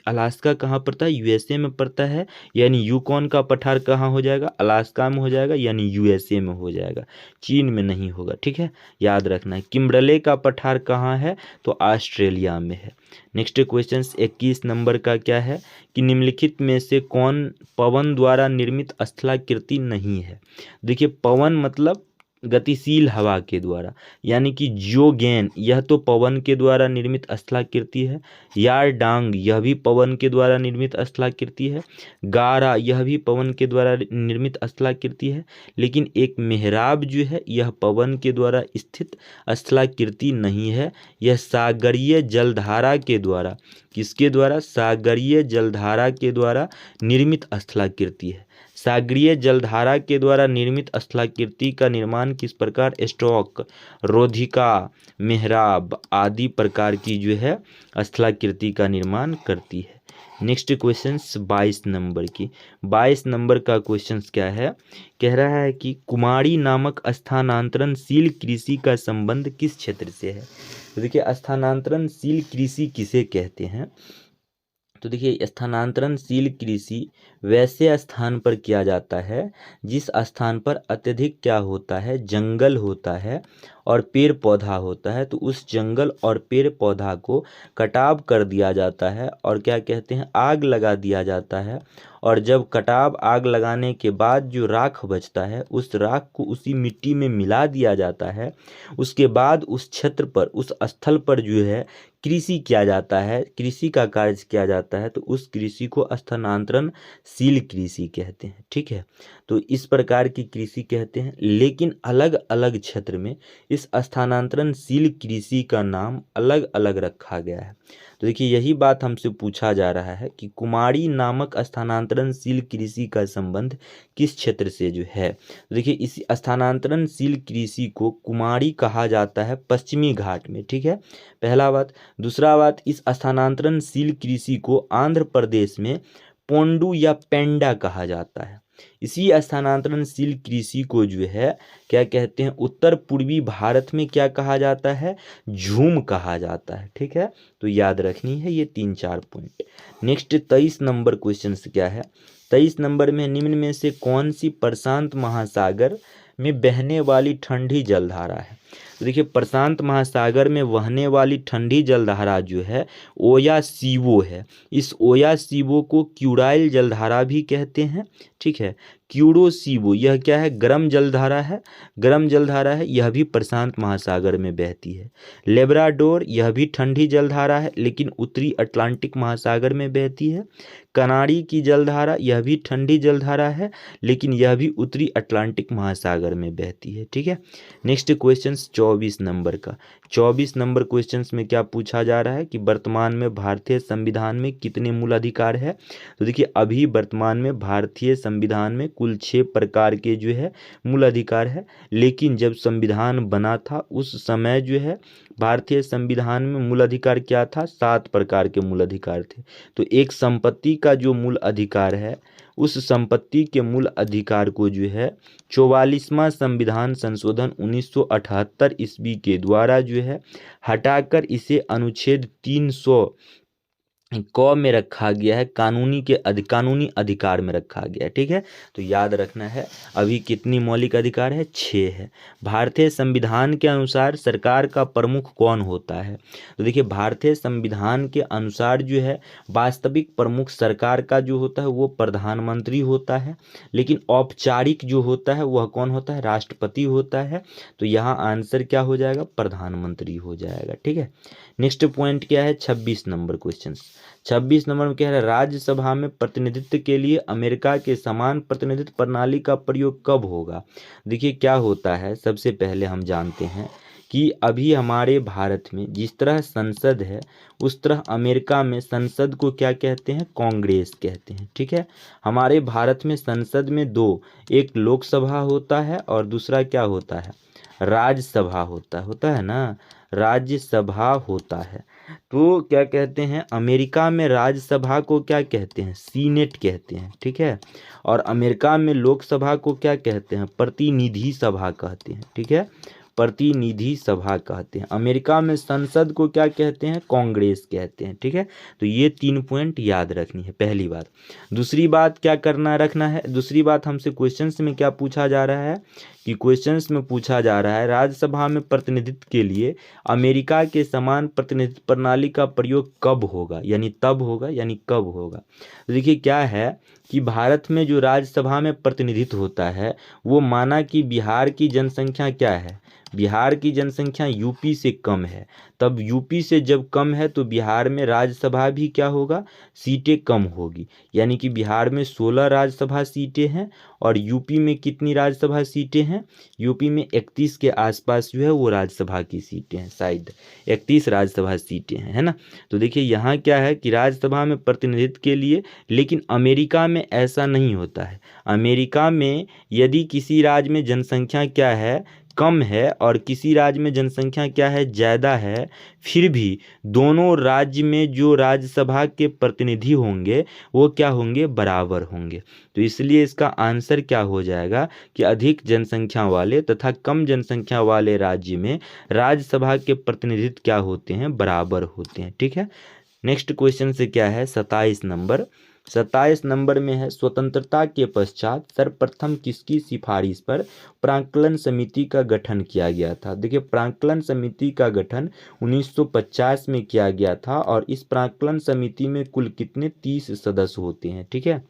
अलास्का कहाँ पड़ता है? यूएसए में पड़ता है। यानी यूकॉन का पठार कहाँ हो जाएगा? अलास्का में हो जाएगा, यानी यूएसए में हो जाएगा, चीन में नहीं होगा। ठीक है, याद रखना है। किम्बरले का पठार कहाँ है? तो ऑस्ट्रेलिया में है। नेक्स्ट क्वेश्चन 21 नंबर का क्या है कि निम्नलिखित में से कौन पवन द्वारा निर्मित स्थलाकृति नहीं है? देखिए, पवन मतलब गतिशील हवा के द्वारा, यानी कि जियोगेन यह तो पवन के द्वारा निर्मित स्थलाकृति है। यारडांग यह भी पवन के द्वारा निर्मित स्थलाकृति है। गारा यह भी पवन के द्वारा निर्मित स्थलाकृति है। लेकिन एक मेहराब जो है यह पवन के द्वारा स्थित स्थलाकृति नहीं है। यह सागरीय जलधारा के द्वारा, किसके द्वारा? सागरीय जलधारा के द्वारा निर्मित स्थलाकृति है। सागरीय जलधारा के द्वारा निर्मित स्थलाकृति का निर्माण किस प्रकार? स्ट्रोक, रोधिका, मेहराब आदि प्रकार की जो है स्थलाकृति का निर्माण करती है। नेक्स्ट क्वेश्चन 22 नंबर की 22 नंबर का क्वेश्चन क्या है? कह रहा है कि कुमारी नामक स्थानांतरणशील कृषि का संबंध किस क्षेत्र से है? तो देखिए, स्थानांतरणशील कृषि किसे कहते हैं? तो देखिए स्थानांतरणशील कृषि वैसे स्थान पर किया जाता है जिस स्थान पर अत्यधिक क्या होता है, जंगल होता है और पेड़ पौधा होता है। तो उस जंगल और पेड़ पौधा को कटाव कर दिया जाता है और क्या कहते हैं, आग लगा दिया जाता है। और जब कटाव आग लगाने के बाद जो राख बचता है उस राख को उसी मिट्टी में मिला दिया जाता है। उसके बाद उस क्षेत्र पर, उस स्थल पर जो है कृषि किया जाता है, कृषि का कार्य किया जाता है। तो उस कृषि को स्थानांतरणशील कृषि कहते हैं। ठीक है, तो इस प्रकार की कृषि कहते हैं। लेकिन अलग अलग क्षेत्र में इस स्थानांतरणशील कृषि का नाम अलग अलग रखा गया है। तो देखिए यही बात हमसे पूछा जा रहा है कि कुमारी नामक स्थानांतरणशील कृषि का संबंध किस क्षेत्र से जो है। तो देखिए इस स्थानांतरणशील कृषि को कुमारी कहा जाता है पश्चिमी घाट में। ठीक है, पहला बात। दूसरा बात, इस स्थानांतरणशील कृषि को आंध्र प्रदेश में पोंडू या पेंडा कहा जाता है। इसी स्थानांतरणशील कृषि को जो है क्या कहते हैं, उत्तर पूर्वी भारत में क्या कहा जाता है, झूम कहा जाता है। ठीक है, तो याद रखनी है ये 3-4 पॉइंट। नेक्स्ट 23 नंबर क्वेश्चन क्या है। 23 नंबर में निम्न में से कौन सी प्रशांत महासागर में बहने वाली ठंडी जलधारा है। तो देखिए प्रशांत महासागर में बहने वाली ठंडी जलधारा जो है ओया सीवो है। इस ओया सीवो को क्यूराइल जलधारा भी कहते हैं। ठीक है, क्यूरो सीवो यह क्या है, गर्म जलधारा है, गर्म जलधारा है, यह भी प्रशांत महासागर में बहती है। लेब्राडोर यह भी ठंडी जलधारा है लेकिन उत्तरी अटलांटिक महासागर में बहती है। कनारी की जलधारा यह भी ठंडी जलधारा है लेकिन यह भी उत्तरी अटलांटिक महासागर में बहती है। ठीक है, नेक्स्ट क्वेश्चन 24 नंबर का। 24 नंबर क्वेश्चन में क्या पूछा जा रहा है कि वर्तमान में भारतीय संविधान में कितने मूल अधिकार है। तो देखिए अभी वर्तमान में भारतीय संविधान में कुल 6 प्रकार के जो है मूल अधिकार है। लेकिन जब संविधान बना था उस समय जो है भारतीय संविधान में मूल अधिकार क्या था, 7 प्रकार के मूल अधिकार थे। तो एक संपत्ति का जो मूल अधिकार है उस संपत्ति के मूल अधिकार को जो है 44वां संविधान संशोधन 1978 ईस्वी के द्वारा जो है हटाकर इसे अनुच्छेद 300 क में रखा गया है, कानूनी अधिकार में रखा गया है। ठीक है, तो याद रखना है अभी कितनी मौलिक अधिकार है, 6 है। भारतीय संविधान के अनुसार सरकार का प्रमुख कौन होता है। तो देखिए भारतीय संविधान के अनुसार जो है वास्तविक प्रमुख सरकार का जो होता है वो प्रधानमंत्री होता है। लेकिन औपचारिक जो होता है वह कौन होता है, राष्ट्रपति होता है। तो यहाँ आंसर क्या हो जाएगा, प्रधानमंत्री हो जाएगा। ठीक है, नेक्स्ट पॉइंट क्या है, 26 नंबर क्वेश्चन। 26 नंबर में क्या है, राज्यसभा में प्रतिनिधित्व के लिए अमेरिका के समान प्रतिनिधित्व प्रणाली का प्रयोग कब होगा। देखिए क्या होता है, सबसे पहले हम जानते हैं कि अभी हमारे भारत में जिस तरह संसद है उस तरह अमेरिका में संसद को क्या कहते हैं, कांग्रेस कहते हैं। ठीक है, हमारे भारत में संसद में 2, एक लोकसभा होता है और दूसरा क्या होता है, राज्यसभा होता है ना, राज्यसभा होता है। तो क्या कहते हैं, अमेरिका में राज्यसभा को क्या कहते हैं, सीनेट कहते हैं। ठीक है, और अमेरिका में लोकसभा को क्या कहते हैं, प्रतिनिधि सभा कहते हैं। ठीक है, प्रतिनिधि सभा कहते हैं। अमेरिका में संसद को क्या कहते हैं, कांग्रेस कहते हैं। ठीक है, तो ये 3 पॉइंट याद रखनी है, पहली बात। दूसरी बात क्या रखना है, दूसरी बात हमसे क्वेश्चंस में क्या पूछा जा रहा है कि क्वेश्चंस में पूछा जा रहा है राज्यसभा में प्रतिनिधित्व के लिए अमेरिका के समान प्रतिनिधित्व प्रणाली का प्रयोग कब होगा, यानी तब होगा यानी कब होगा। तो देखिए क्या है कि भारत में जो राज्यसभा में प्रतिनिधित्व होता है वो माना कि बिहार की जनसंख्या क्या है, बिहार की जनसंख्या यूपी से कम है। तब यूपी से जब कम है तो बिहार में राज्यसभा भी क्या होगा, सीटें कम होगी। यानी कि बिहार में 16 राज्यसभा सीटें हैं और यूपी में कितनी राज्यसभा सीटें हैं, यूपी में 31 के आसपास जो है वो राज्यसभा की सीटें हैं, शायद 31 राज्यसभा सीटें हैं, है ना। तो देखिए यहाँ क्या है कि राज्यसभा में प्रतिनिधित्व के लिए, लेकिन अमेरिका में ऐसा नहीं होता है। अमेरिका में यदि किसी राज्य में जनसंख्या क्या है, कम है और किसी राज्य में जनसंख्या क्या है, ज़्यादा है, फिर भी दोनों राज्य में जो राज्यसभा के प्रतिनिधि होंगे वो क्या होंगे, बराबर होंगे। तो इसलिए इसका आंसर क्या हो जाएगा कि अधिक जनसंख्या वाले तथा कम जनसंख्या वाले राज्य में राज्यसभा के प्रतिनिधित्व क्या होते हैं, बराबर होते हैं। ठीक है, नेक्स्ट क्वेश्चन से क्या है 27 नंबर में है, स्वतंत्रता के पश्चात सर्वप्रथम किसकी सिफारिश पर प्राक्कलन समिति का गठन किया गया था। देखिए प्राक्कलन समिति का गठन 1950 में किया गया था और इस प्राक्कलन समिति में कुल कितने 30 सदस्य होते हैं। ठीक है,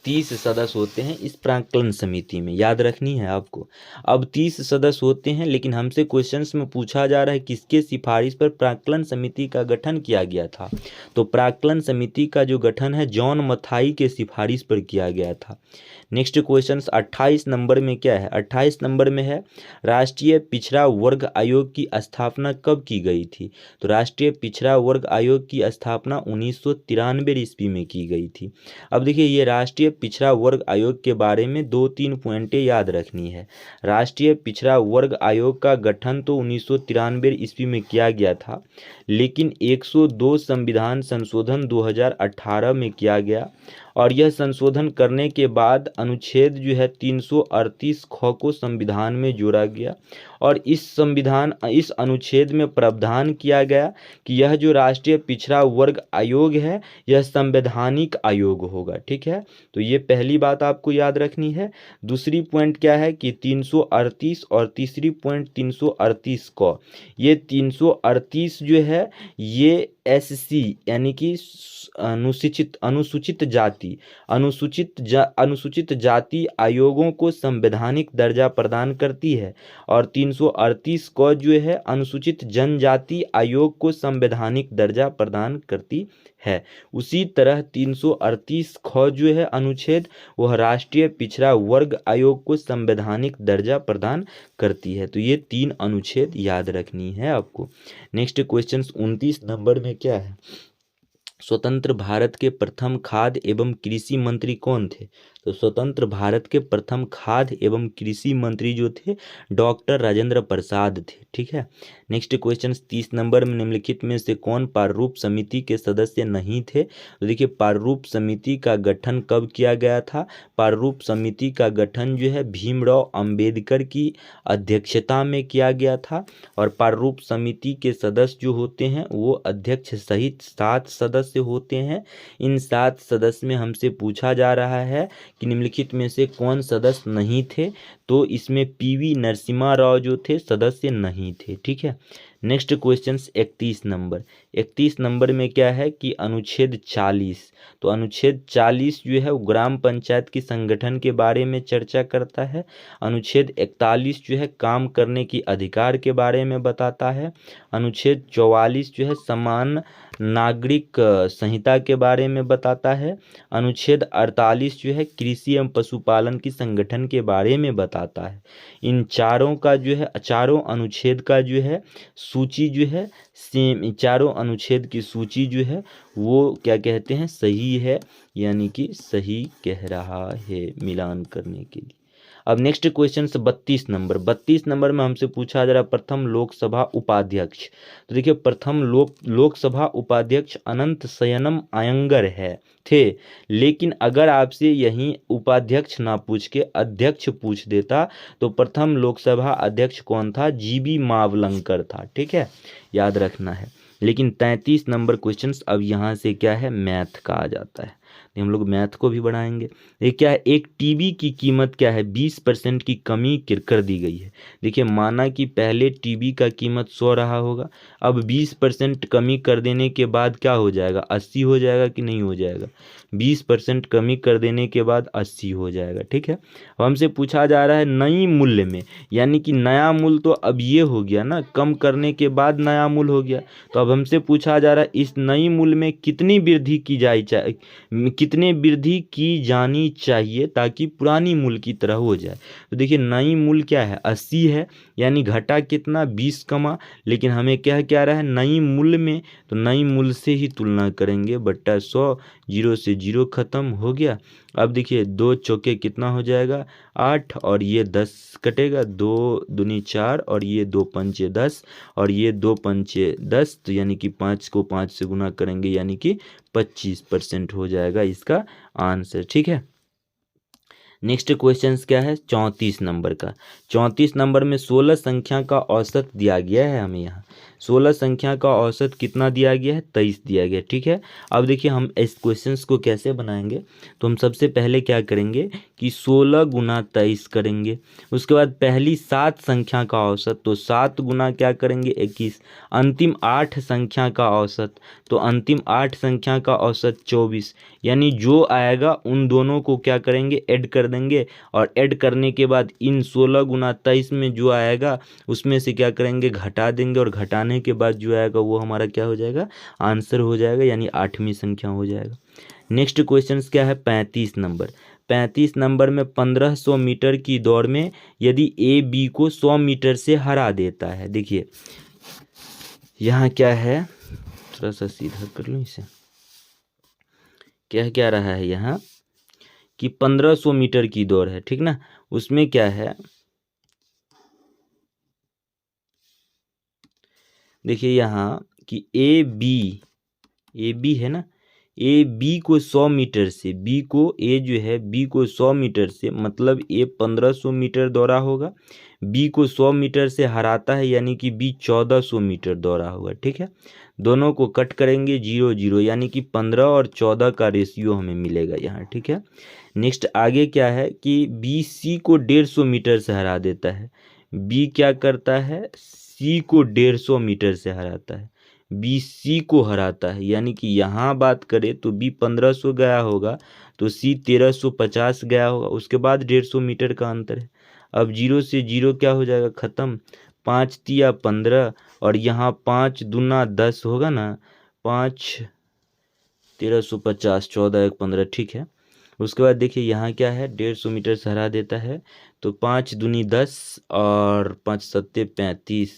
30 सदस्य होते हैं इस प्राक्कलन समिति में, याद रखनी है आपको। अब 30 सदस्य होते हैं, लेकिन हमसे क्वेश्चंस में पूछा जा रहा है किसके सिफारिश पर प्राक्कलन समिति का गठन किया गया था। तो प्राक्कलन समिति का जो गठन है जॉन मथाई के सिफारिश पर किया गया था। नेक्स्ट क्वेश्चन 28 नंबर में क्या है, 28 नंबर में है राष्ट्रीय पिछड़ा वर्ग आयोग की स्थापना कब की गई थी। तो राष्ट्रीय पिछड़ा वर्ग आयोग की स्थापना 1993 ईस्वी में की गई थी। अब देखिए ये राष्ट्रीय पिछड़ा वर्ग आयोग के बारे में 2-3 पॉइंटें याद रखनी है। राष्ट्रीय पिछड़ा वर्ग आयोग का गठन तो 1993 ईस्वी में किया गया था, लेकिन 102 संविधान संशोधन 2018 में किया गया और यह संशोधन करने के बाद अनुच्छेद जो है 338 ख को संविधान में जोड़ा गया और इस अनुच्छेद में प्रावधान किया गया कि यह जो राष्ट्रीय पिछड़ा वर्ग आयोग है यह संवैधानिक आयोग होगा। ठीक है, तो ये पहली बात आपको याद रखनी है। दूसरी पॉइंट क्या है कि 338 और तीसरी पॉइंट 338 क, ये 338 जो है ये SC यानी कि अनुसूचित जाति आयोगों को संवैधानिक दर्जा प्रदान करती है और 338 को जो है अनुसूचित जनजाति आयोग को संवैधानिक दर्जा प्रदान करती है। उसी तरह 338 ख जो है अनुच्छेद वह राष्ट्रीय पिछड़ा वर्ग आयोग को संवैधानिक दर्जा प्रदान करती है। तो ये 3 अनुच्छेद याद रखनी है आपको। नेक्स्ट क्वेश्चन 29 नंबर में क्या है, स्वतंत्र भारत के प्रथम खाद्य एवं कृषि मंत्री कौन थे। तो स्वतंत्र भारत के प्रथम खाद्य एवं कृषि मंत्री जो थे डॉक्टर राजेंद्र प्रसाद थे। ठीक है, नेक्स्ट क्वेश्चन 30 नंबर में निम्नलिखित में से कौन प्रारूप समिति के सदस्य नहीं थे। तो देखिए प्रारूप समिति का गठन कब किया गया था। प्रारूप समिति का गठन जो है भीमराव अंबेडकर की अध्यक्षता में किया गया था और प्रारूप समिति के सदस्य जो होते हैं वो अध्यक्ष सहित 7 सदस्य होते हैं। इन 7 सदस्य में हमसे पूछा जा रहा है कि निम्नलिखित में से कौन सदस्य नहीं थे। तो इसमें PV नरसिम्हा राव जो थे सदस्य नहीं थे। ठीक है, नेक्स्ट क्वेश्चन 31 नंबर में क्या है कि अनुच्छेद 40। तो अनुच्छेद 40 जो है वो ग्राम पंचायत की संगठन के बारे में चर्चा करता है। अनुच्छेद 41 जो है काम करने की अधिकार के बारे में बताता है। अनुच्छेद 44 जो है समान नागरिक संहिता के बारे में बताता है। अनुच्छेद 48 जो है कृषि एवं पशुपालन की संगठन के बारे में बताता है। इन चारों का जो है चारों अनुच्छेद का जो है सूची जो है सेम, चारों अनुच्छेद की सूची जो है वो क्या कहते हैं सही है, यानी कि सही कह रहा है मिलान करने के लिए। अब नेक्स्ट क्वेश्चन 32 नंबर में हमसे पूछा जा रहा है प्रथम लोकसभा उपाध्यक्ष। तो देखिए प्रथम लोकसभा उपाध्यक्ष अनंत शयनम अयंगर थे, लेकिन अगर आपसे यहीं उपाध्यक्ष ना पूछ के अध्यक्ष पूछ देता तो प्रथम लोकसभा अध्यक्ष कौन था, GB मावलंकर था। ठीक है, याद रखना है। लेकिन 33 नंबर क्वेश्चन अब यहाँ से क्या है मैथ का आ जाता है, हम लोग मैथ को भी बढ़ाएंगे। ये क्या है, एक टीवी की कीमत क्या है 20% की कमी कर दी गई है। देखिए माना कि पहले टीवी का कीमत 100 रहा होगा, अब 20% कमी कर देने के बाद क्या हो जाएगा 80 हो जाएगा कि नहीं हो जाएगा, 20% कमी कर देने के बाद 80 हो जाएगा। ठीक है, अब हमसे पूछा जा रहा है नई मूल्य में, यानी कि नया मूल्य तो अब ये हो गया ना, कम करने के बाद नया मूल्य हो गया। तो अब हमसे पूछा जा रहा है इस नई मूल्य में कितनी वृद्धि की जानी चाहिए ताकि पुरानी मूल्य की तरह हो जाए। तो देखिए नई मूल्य क्या है 80 है, यानी घटा कितना 20 कमा, लेकिन हमें क्या रहा है नई मूल्य में, तो नई मूल्य से ही तुलना करेंगे बट्टा 100, 0 से 0 खत्म हो गया। अब देखिए 2 चौके कितना हो जाएगा 8 और ये 10 कटेगा, 2 दूनी 4 और ये 2 पंचे 10 और ये 2 पंचे 10, तो यानी कि 5 को 5 से गुना करेंगे यानी कि 25% हो जाएगा इसका आंसर। ठीक है, नेक्स्ट क्वेश्चन क्या है 34 नंबर का। 34 नंबर में 16 संख्या का औसत दिया गया है हमें यहाँ। 16 संख्या का औसत कितना दिया गया है, 23 दिया गया है। ठीक है, अब देखिए हम इस क्वेश्चंस को कैसे बनाएंगे। तो हम सबसे पहले क्या करेंगे कि 16 गुना 23 करेंगे। उसके बाद पहली 7 संख्या का औसत, तो 7 गुना क्या करेंगे 21। अंतिम 8 संख्या का औसत, तो अंतिम 8 संख्या का औसत 24। यानी जो आएगा उन दोनों को क्या करेंगे, ऐड कर देंगे। और ऐड करने के बाद इन 16 गुना 23 में जो आएगा उसमें से क्या करेंगे, घटा देंगे। और घटाने के बाद जो आएगा वो हमारा क्या हो जाएगा, आंसर हो जाएगा, यानी 8वीं संख्या हो जाएगा। नेक्स्ट क्वेश्चन क्या है, 35 नंबर। 35 नंबर में 1500 मीटर की दौड़ में यदि ए बी को 100 मीटर से हरा देता है। देखिए यहाँ क्या है, थोड़ा सा सीधा कर लूँ इसे। क्या क्या रहा है यहाँ कि 1500 मीटर की दौड़ है, ठीक ना। उसमें क्या है, देखिए यहाँ कि ए बी है ना, ए बी को 100 मीटर से, बी को ए जो है बी को 100 मीटर से, मतलब ए 1500 मीटर दौड़ा होगा, बी को 100 मीटर से हराता है, यानी कि बी 1400 मीटर दौड़ा होगा। ठीक है, दोनों को कट करेंगे 0 0, यानी कि 15 और 14 का रेशियो हमें मिलेगा यहाँ। ठीक है, नेक्स्ट आगे क्या है कि बी सी को 150 मीटर से हरा देता है। बी क्या करता है, सी को 150 मीटर से हराता है, बी सी को हराता है, यानी कि यहाँ बात करें तो बी 1500 गया होगा तो सी 1350 गया होगा। उसके बाद 150 मीटर का अंतर है। अब 0 से 0 क्या हो जाएगा, ख़त्म। 5 तिया 15 और यहाँ 5 दूना 10 होगा ना, 5 1350, 14 1 15। ठीक है, उसके बाद देखिए यहाँ क्या है, 150 मीटर से हरा देता है, तो 5 दूनी 10 और 5 सत्ते 35,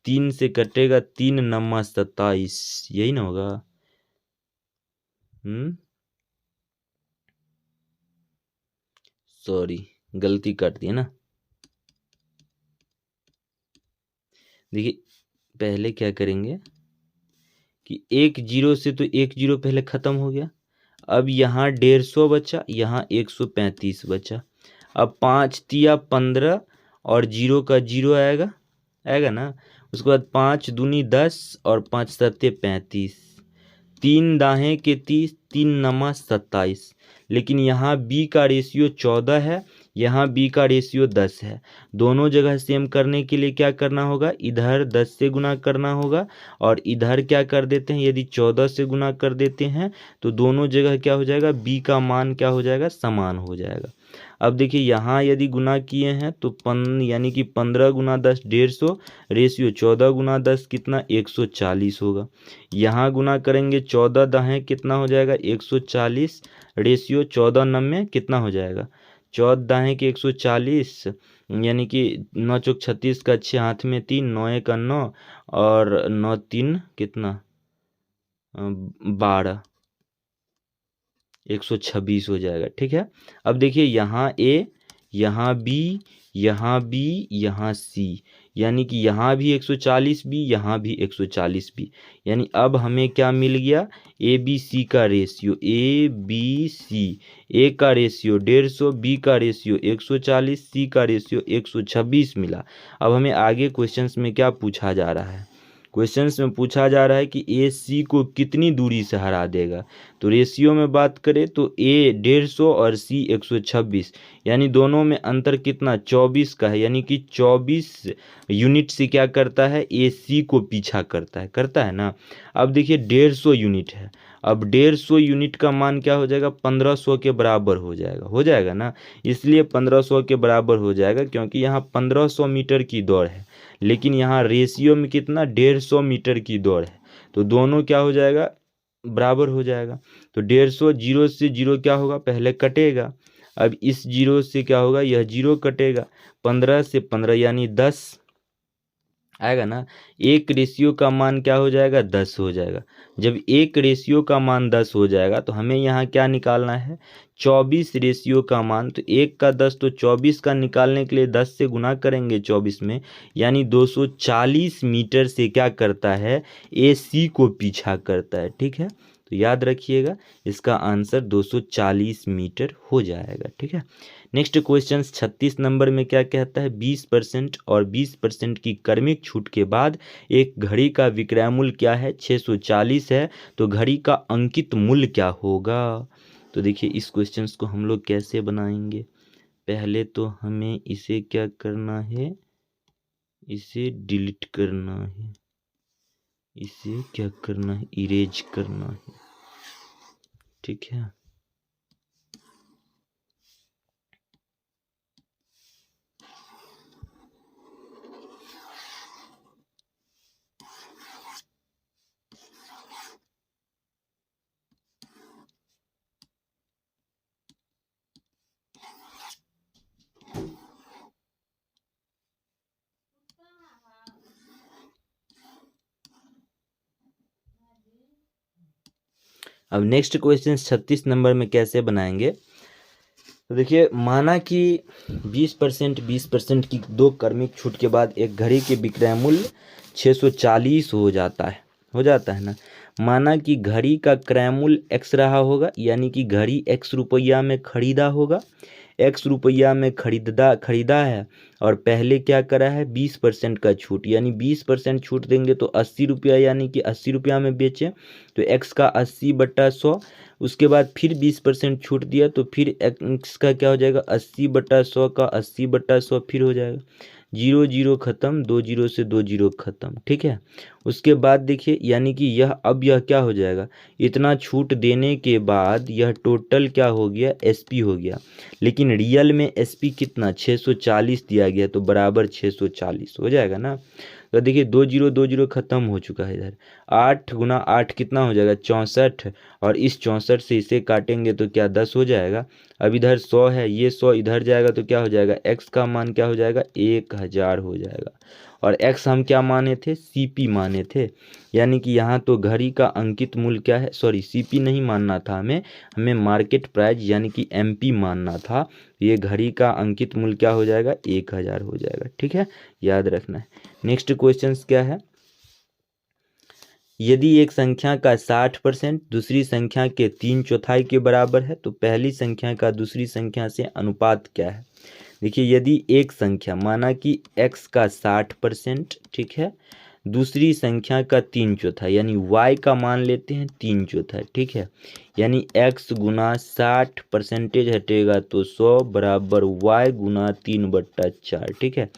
3 से कटेगा 3 नम्मा 27, यही ना होगा। सॉरी गलती कर दी ना। देखिए पहले क्या करेंगे कि 1 0 से, तो 1 0 पहले ख़त्म हो गया। अब यहाँ 150 बचा, यहाँ 135 बचा। अब 5 तिया 15 और 0 का 0 आएगा ना। उसके बाद 5 दूनी 10 और 5 सत्ते 35, 3 दाहें के 30, 3 नमा 27। लेकिन यहाँ बी का रेशियो 14 है, यहाँ बी का रेशियो 10 है। दोनों जगह सेम करने के लिए क्या करना होगा, इधर 10 से गुना करना होगा और इधर क्या कर देते हैं, यदि 14 से गुना कर देते हैं तो दोनों जगह क्या हो जाएगा, बी का मान क्या हो जाएगा, समान हो जाएगा। अब देखिए यहाँ यदि गुना किए हैं तो यानी कि 15 गुना 10 150, रेशियो 14 गुना 10 कितना 140 होगा। यहाँ गुना करेंगे 14 दाहें कितना हो जाएगा 140, रेशियो 14 नम्मे कितना हो जाएगा 14 दाहें के 140, यानी कि 9 चौक 36 का 6 हाथ में 3, 9 1 9 और 9 3 कितना 12, 126 हो जाएगा। ठीक है, अब देखिए यहाँ ए, यहाँ बी, यहाँ बी, यहाँ सी, यानी कि यहाँ भी 140 बी, यहाँ भी 140 बी। यानी अब हमें क्या मिल गया, ए बी सी का रेशियो, ए बी सी, ए का रेशियो 150, बी का रेशियो 140, सी का रेशियो 126 मिला। अब हमें आगे क्वेश्चंस में क्या पूछा जा रहा है, क्वेश्चंस में पूछा जा रहा है कि ए सी को कितनी दूरी से हरा देगा। तो रेशियो में बात करें तो ए 150 और सी 126, यानी दोनों में अंतर कितना 24 का है, यानी कि 24 यूनिट से क्या करता है, ए सी को पीछा करता है ना। अब देखिए 150 यूनिट है, अब 150 यूनिट का मान क्या हो जाएगा, 1500 के बराबर हो जाएगा ना। इसलिए 1500 के बराबर हो जाएगा क्योंकि यहाँ 1500 मीटर की दौड़ है, लेकिन यहाँ रेशियो में कितना 150 मीटर की दौड़ है, तो दोनों क्या हो जाएगा, बराबर हो जाएगा। तो 150 0 से 0 क्या होगा, पहले कटेगा। अब इस 0 से क्या होगा, यह 0 कटेगा, 15 से 15 यानी 10 आएगा ना। एक रेशियो का मान क्या हो जाएगा, 10 हो जाएगा। जब एक रेशियो का मान 10 हो जाएगा तो हमें यहाँ क्या निकालना है, 24 रेशियो का मान। तो 1 का 10, तो 24 का निकालने के लिए 10 से गुना करेंगे 24 में, यानी 240 मीटर से क्या करता है, ए सी को पीछा करता है। ठीक है, तो याद रखिएगा इसका आंसर 240 मीटर हो जाएगा। ठीक है। नेक्स्ट क्वेश्चन 36 नंबर में क्या कहता है, 20% और 20% की क्रमिक छूट के बाद एक घड़ी का विक्रय मूल्य क्या है, 640 है, तो घड़ी का अंकित मूल्य क्या होगा। तो देखिए इस क्वेश्चन को हम लोग कैसे बनाएंगे, पहले तो हमें इसे क्या करना है, इसे डिलीट करना है, इसे क्या करना है, इरेज करना है। ठीक है। अब नेक्स्ट क्वेश्चन 36 नंबर में कैसे बनाएंगे, तो देखिए माना कि 20% की दो क्रमिक छूट के बाद एक घड़ी के विक्रय मूल्य 640 हो जाता है ना। माना कि घड़ी का क्रय मूल्य x रहा होगा, यानी कि घड़ी x रुपया में खरीदा होगा, x रुपया में खरीदा है, और पहले क्या करा है 20% का छूट, यानी 20% छूट देंगे तो 80 रुपया, यानी कि 80 रुपया में बेचे, तो x का 80/100। उसके बाद फिर 20% छूट दिया तो फिर x का क्या हो जाएगा, 80/100 का 80/100 फिर हो जाएगा, 0 0 खत्म, 2 0 से 2 0 खत्म। ठीक है। उसके बाद देखिए यानी कि यह क्या हो जाएगा, इतना छूट देने के बाद यह टोटल क्या हो गया, एसपी हो गया, लेकिन रियल में एसपी कितना 640 दिया गया, तो बराबर 640 हो जाएगा ना। तो देखिए 2 0 खत्म हो चुका है इधर, 8 गुना 8 कितना हो जाएगा 64, और इस 64 से इसे काटेंगे तो क्या 10 हो जाएगा। अब इधर 100 है, ये 100 इधर जाएगा तो क्या हो जाएगा, x का मान क्या हो जाएगा 1000 हो जाएगा, और x हम क्या माने थे, सीपी माने थे, यानी कि यहाँ तो घड़ी का अंकित मूल्य क्या है, सॉरी सीपी नहीं मानना था हमें मार्केट प्राइस यानी कि एमपी मानना था। ये घड़ी का अंकित मूल्य क्या हो जाएगा 1000 हो जाएगा। ठीक है, याद रखना है। नेक्स्ट क्वेश्चन क्या है, यदि एक संख्या का 60% दूसरी संख्या के 3/4 के बराबर है तो पहली संख्या का दूसरी संख्या से अनुपात क्या है। देखिए यदि एक संख्या माना कि x का 60%, ठीक है, दूसरी संख्या का 3/4 यानी y का मान लेते हैं 3/4, ठीक है, यानी x गुना 60% हटेगा तो 100 बराबर y गुना 3/4। ठीक है।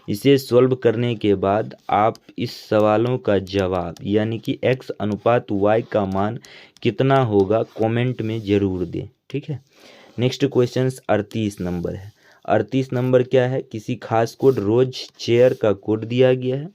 इसे सॉल्व करने के बाद आप इस सवालों का जवाब यानी कि x अनुपात y का मान कितना होगा कमेंट में ज़रूर दें। ठीक है। नेक्स्ट क्वेश्चन 38 नंबर है। 38 नंबर क्या है, किसी खास कोड रोज चेयर का कोड दिया गया है,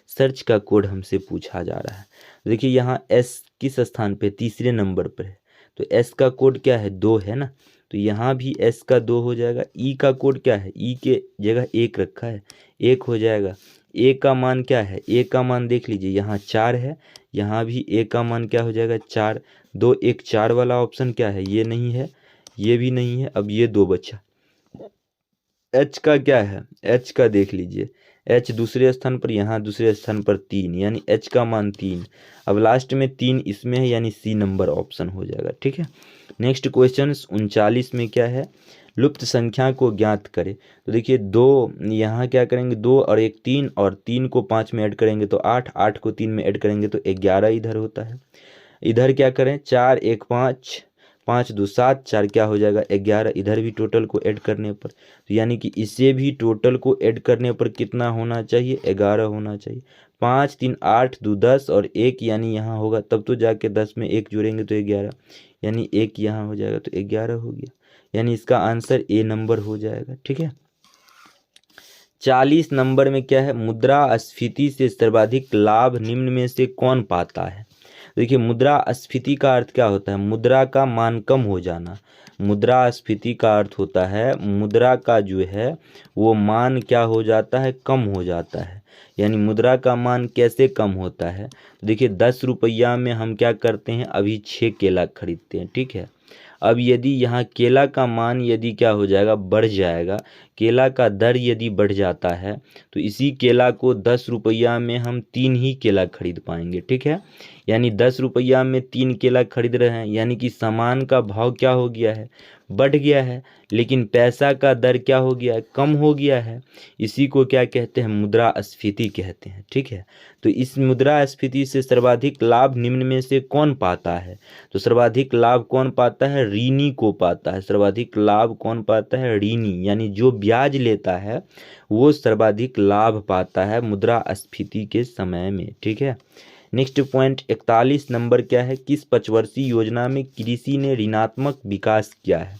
सर्च का कोड हमसे पूछा जा रहा है। देखिए यहाँ एस किस स्थान पे, तीसरे नंबर पर है, तो एस का कोड क्या है 2 है ना, तो यहाँ भी एस का 2 हो जाएगा। ई का कोड क्या है, ई के जगह 1 रखा है, 1 हो जाएगा। ए का मान क्या है, ए का मान देख लीजिए यहाँ 4 है, यहाँ भी ए का मान क्या हो जाएगा 4, 2 1 4 वाला ऑप्शन क्या है, ये नहीं है, ये भी नहीं है, अब ये 2 बचा। एच का क्या है, एच का देख लीजिए, एच दूसरे स्थान पर, यहाँ दूसरे स्थान पर 3, यानी एच का मान 3, अब लास्ट में 3 इसमें है, यानी सी नंबर ऑप्शन हो जाएगा। ठीक है। नेक्स्ट क्वेश्चन 39 में क्या है, लुप्त संख्या को ज्ञात करें। तो देखिए 2 यहाँ क्या करेंगे, 2 और 1 3, और 3 को 5 में ऐड करेंगे तो 8, 8 को 3 में ऐड करेंगे तो 11 इधर होता है। इधर क्या करें, 4 1 5, 5 2 7, 4 क्या हो जाएगा 11, इधर भी टोटल को ऐड करने पर, तो यानी कि इसे भी टोटल को ऐड करने पर कितना होना चाहिए 11 होना चाहिए। 5 3 8 2 10 और 1 यानी यहाँ होगा, तब तो जाके 10 में 1 जोड़ेंगे तो 11, यानी 1 यहाँ हो जाएगा तो 11 हो गया, यानी इसका आंसर ए नंबर हो जाएगा। ठीक है। 40 नंबर में क्या है, मुद्रास्फीति से सर्वाधिक लाभ निम्न में से कौन पाता है। देखिए मुद्रास्फीति का अर्थ क्या होता है, मुद्रा का मान कम हो जाना। मुद्रास्फीति का अर्थ होता है मुद्रा का जो है वो मान क्या हो जाता है, कम हो जाता है। यानी मुद्रा का मान कैसे कम होता है, तो देखिए 10 रुपया में हम क्या करते हैं, अभी 6 केला खरीदते हैं। ठीक है। अब यदि यहाँ केला का मान यदि क्या हो जाएगा, बढ़ जाएगा, केला का दर यदि बढ़ जाता है तो इसी केला को 10 रुपया में हम 3 ही केला खरीद पाएंगे, ठीक है। यानी 10 रुपया में 3 केला खरीद रहे हैं, यानी कि सामान का भाव क्या हो गया है, बढ़ गया है, लेकिन पैसा का दर क्या हो गया है, कम हो गया है। इसी को क्या कहते हैं, मुद्रास्फीति कहते हैं, ठीक है। तो इस मुद्रास्फीति से सर्वाधिक लाभ निम्न में से कौन पाता है, तो सर्वाधिक लाभ कौन पाता है, ऋणी को पाता है। सर्वाधिक लाभ कौन पाता है, ऋणी, यानी जो ब्याज लेता है वो सर्वाधिक लाभ पाता है मुद्रास्फीति के समय में, ठीक है। नेक्स्ट पॉइंट 41 नंबर क्या है, किस पंचवर्षीय योजना में कृषि ने ऋणात्मक विकास किया है।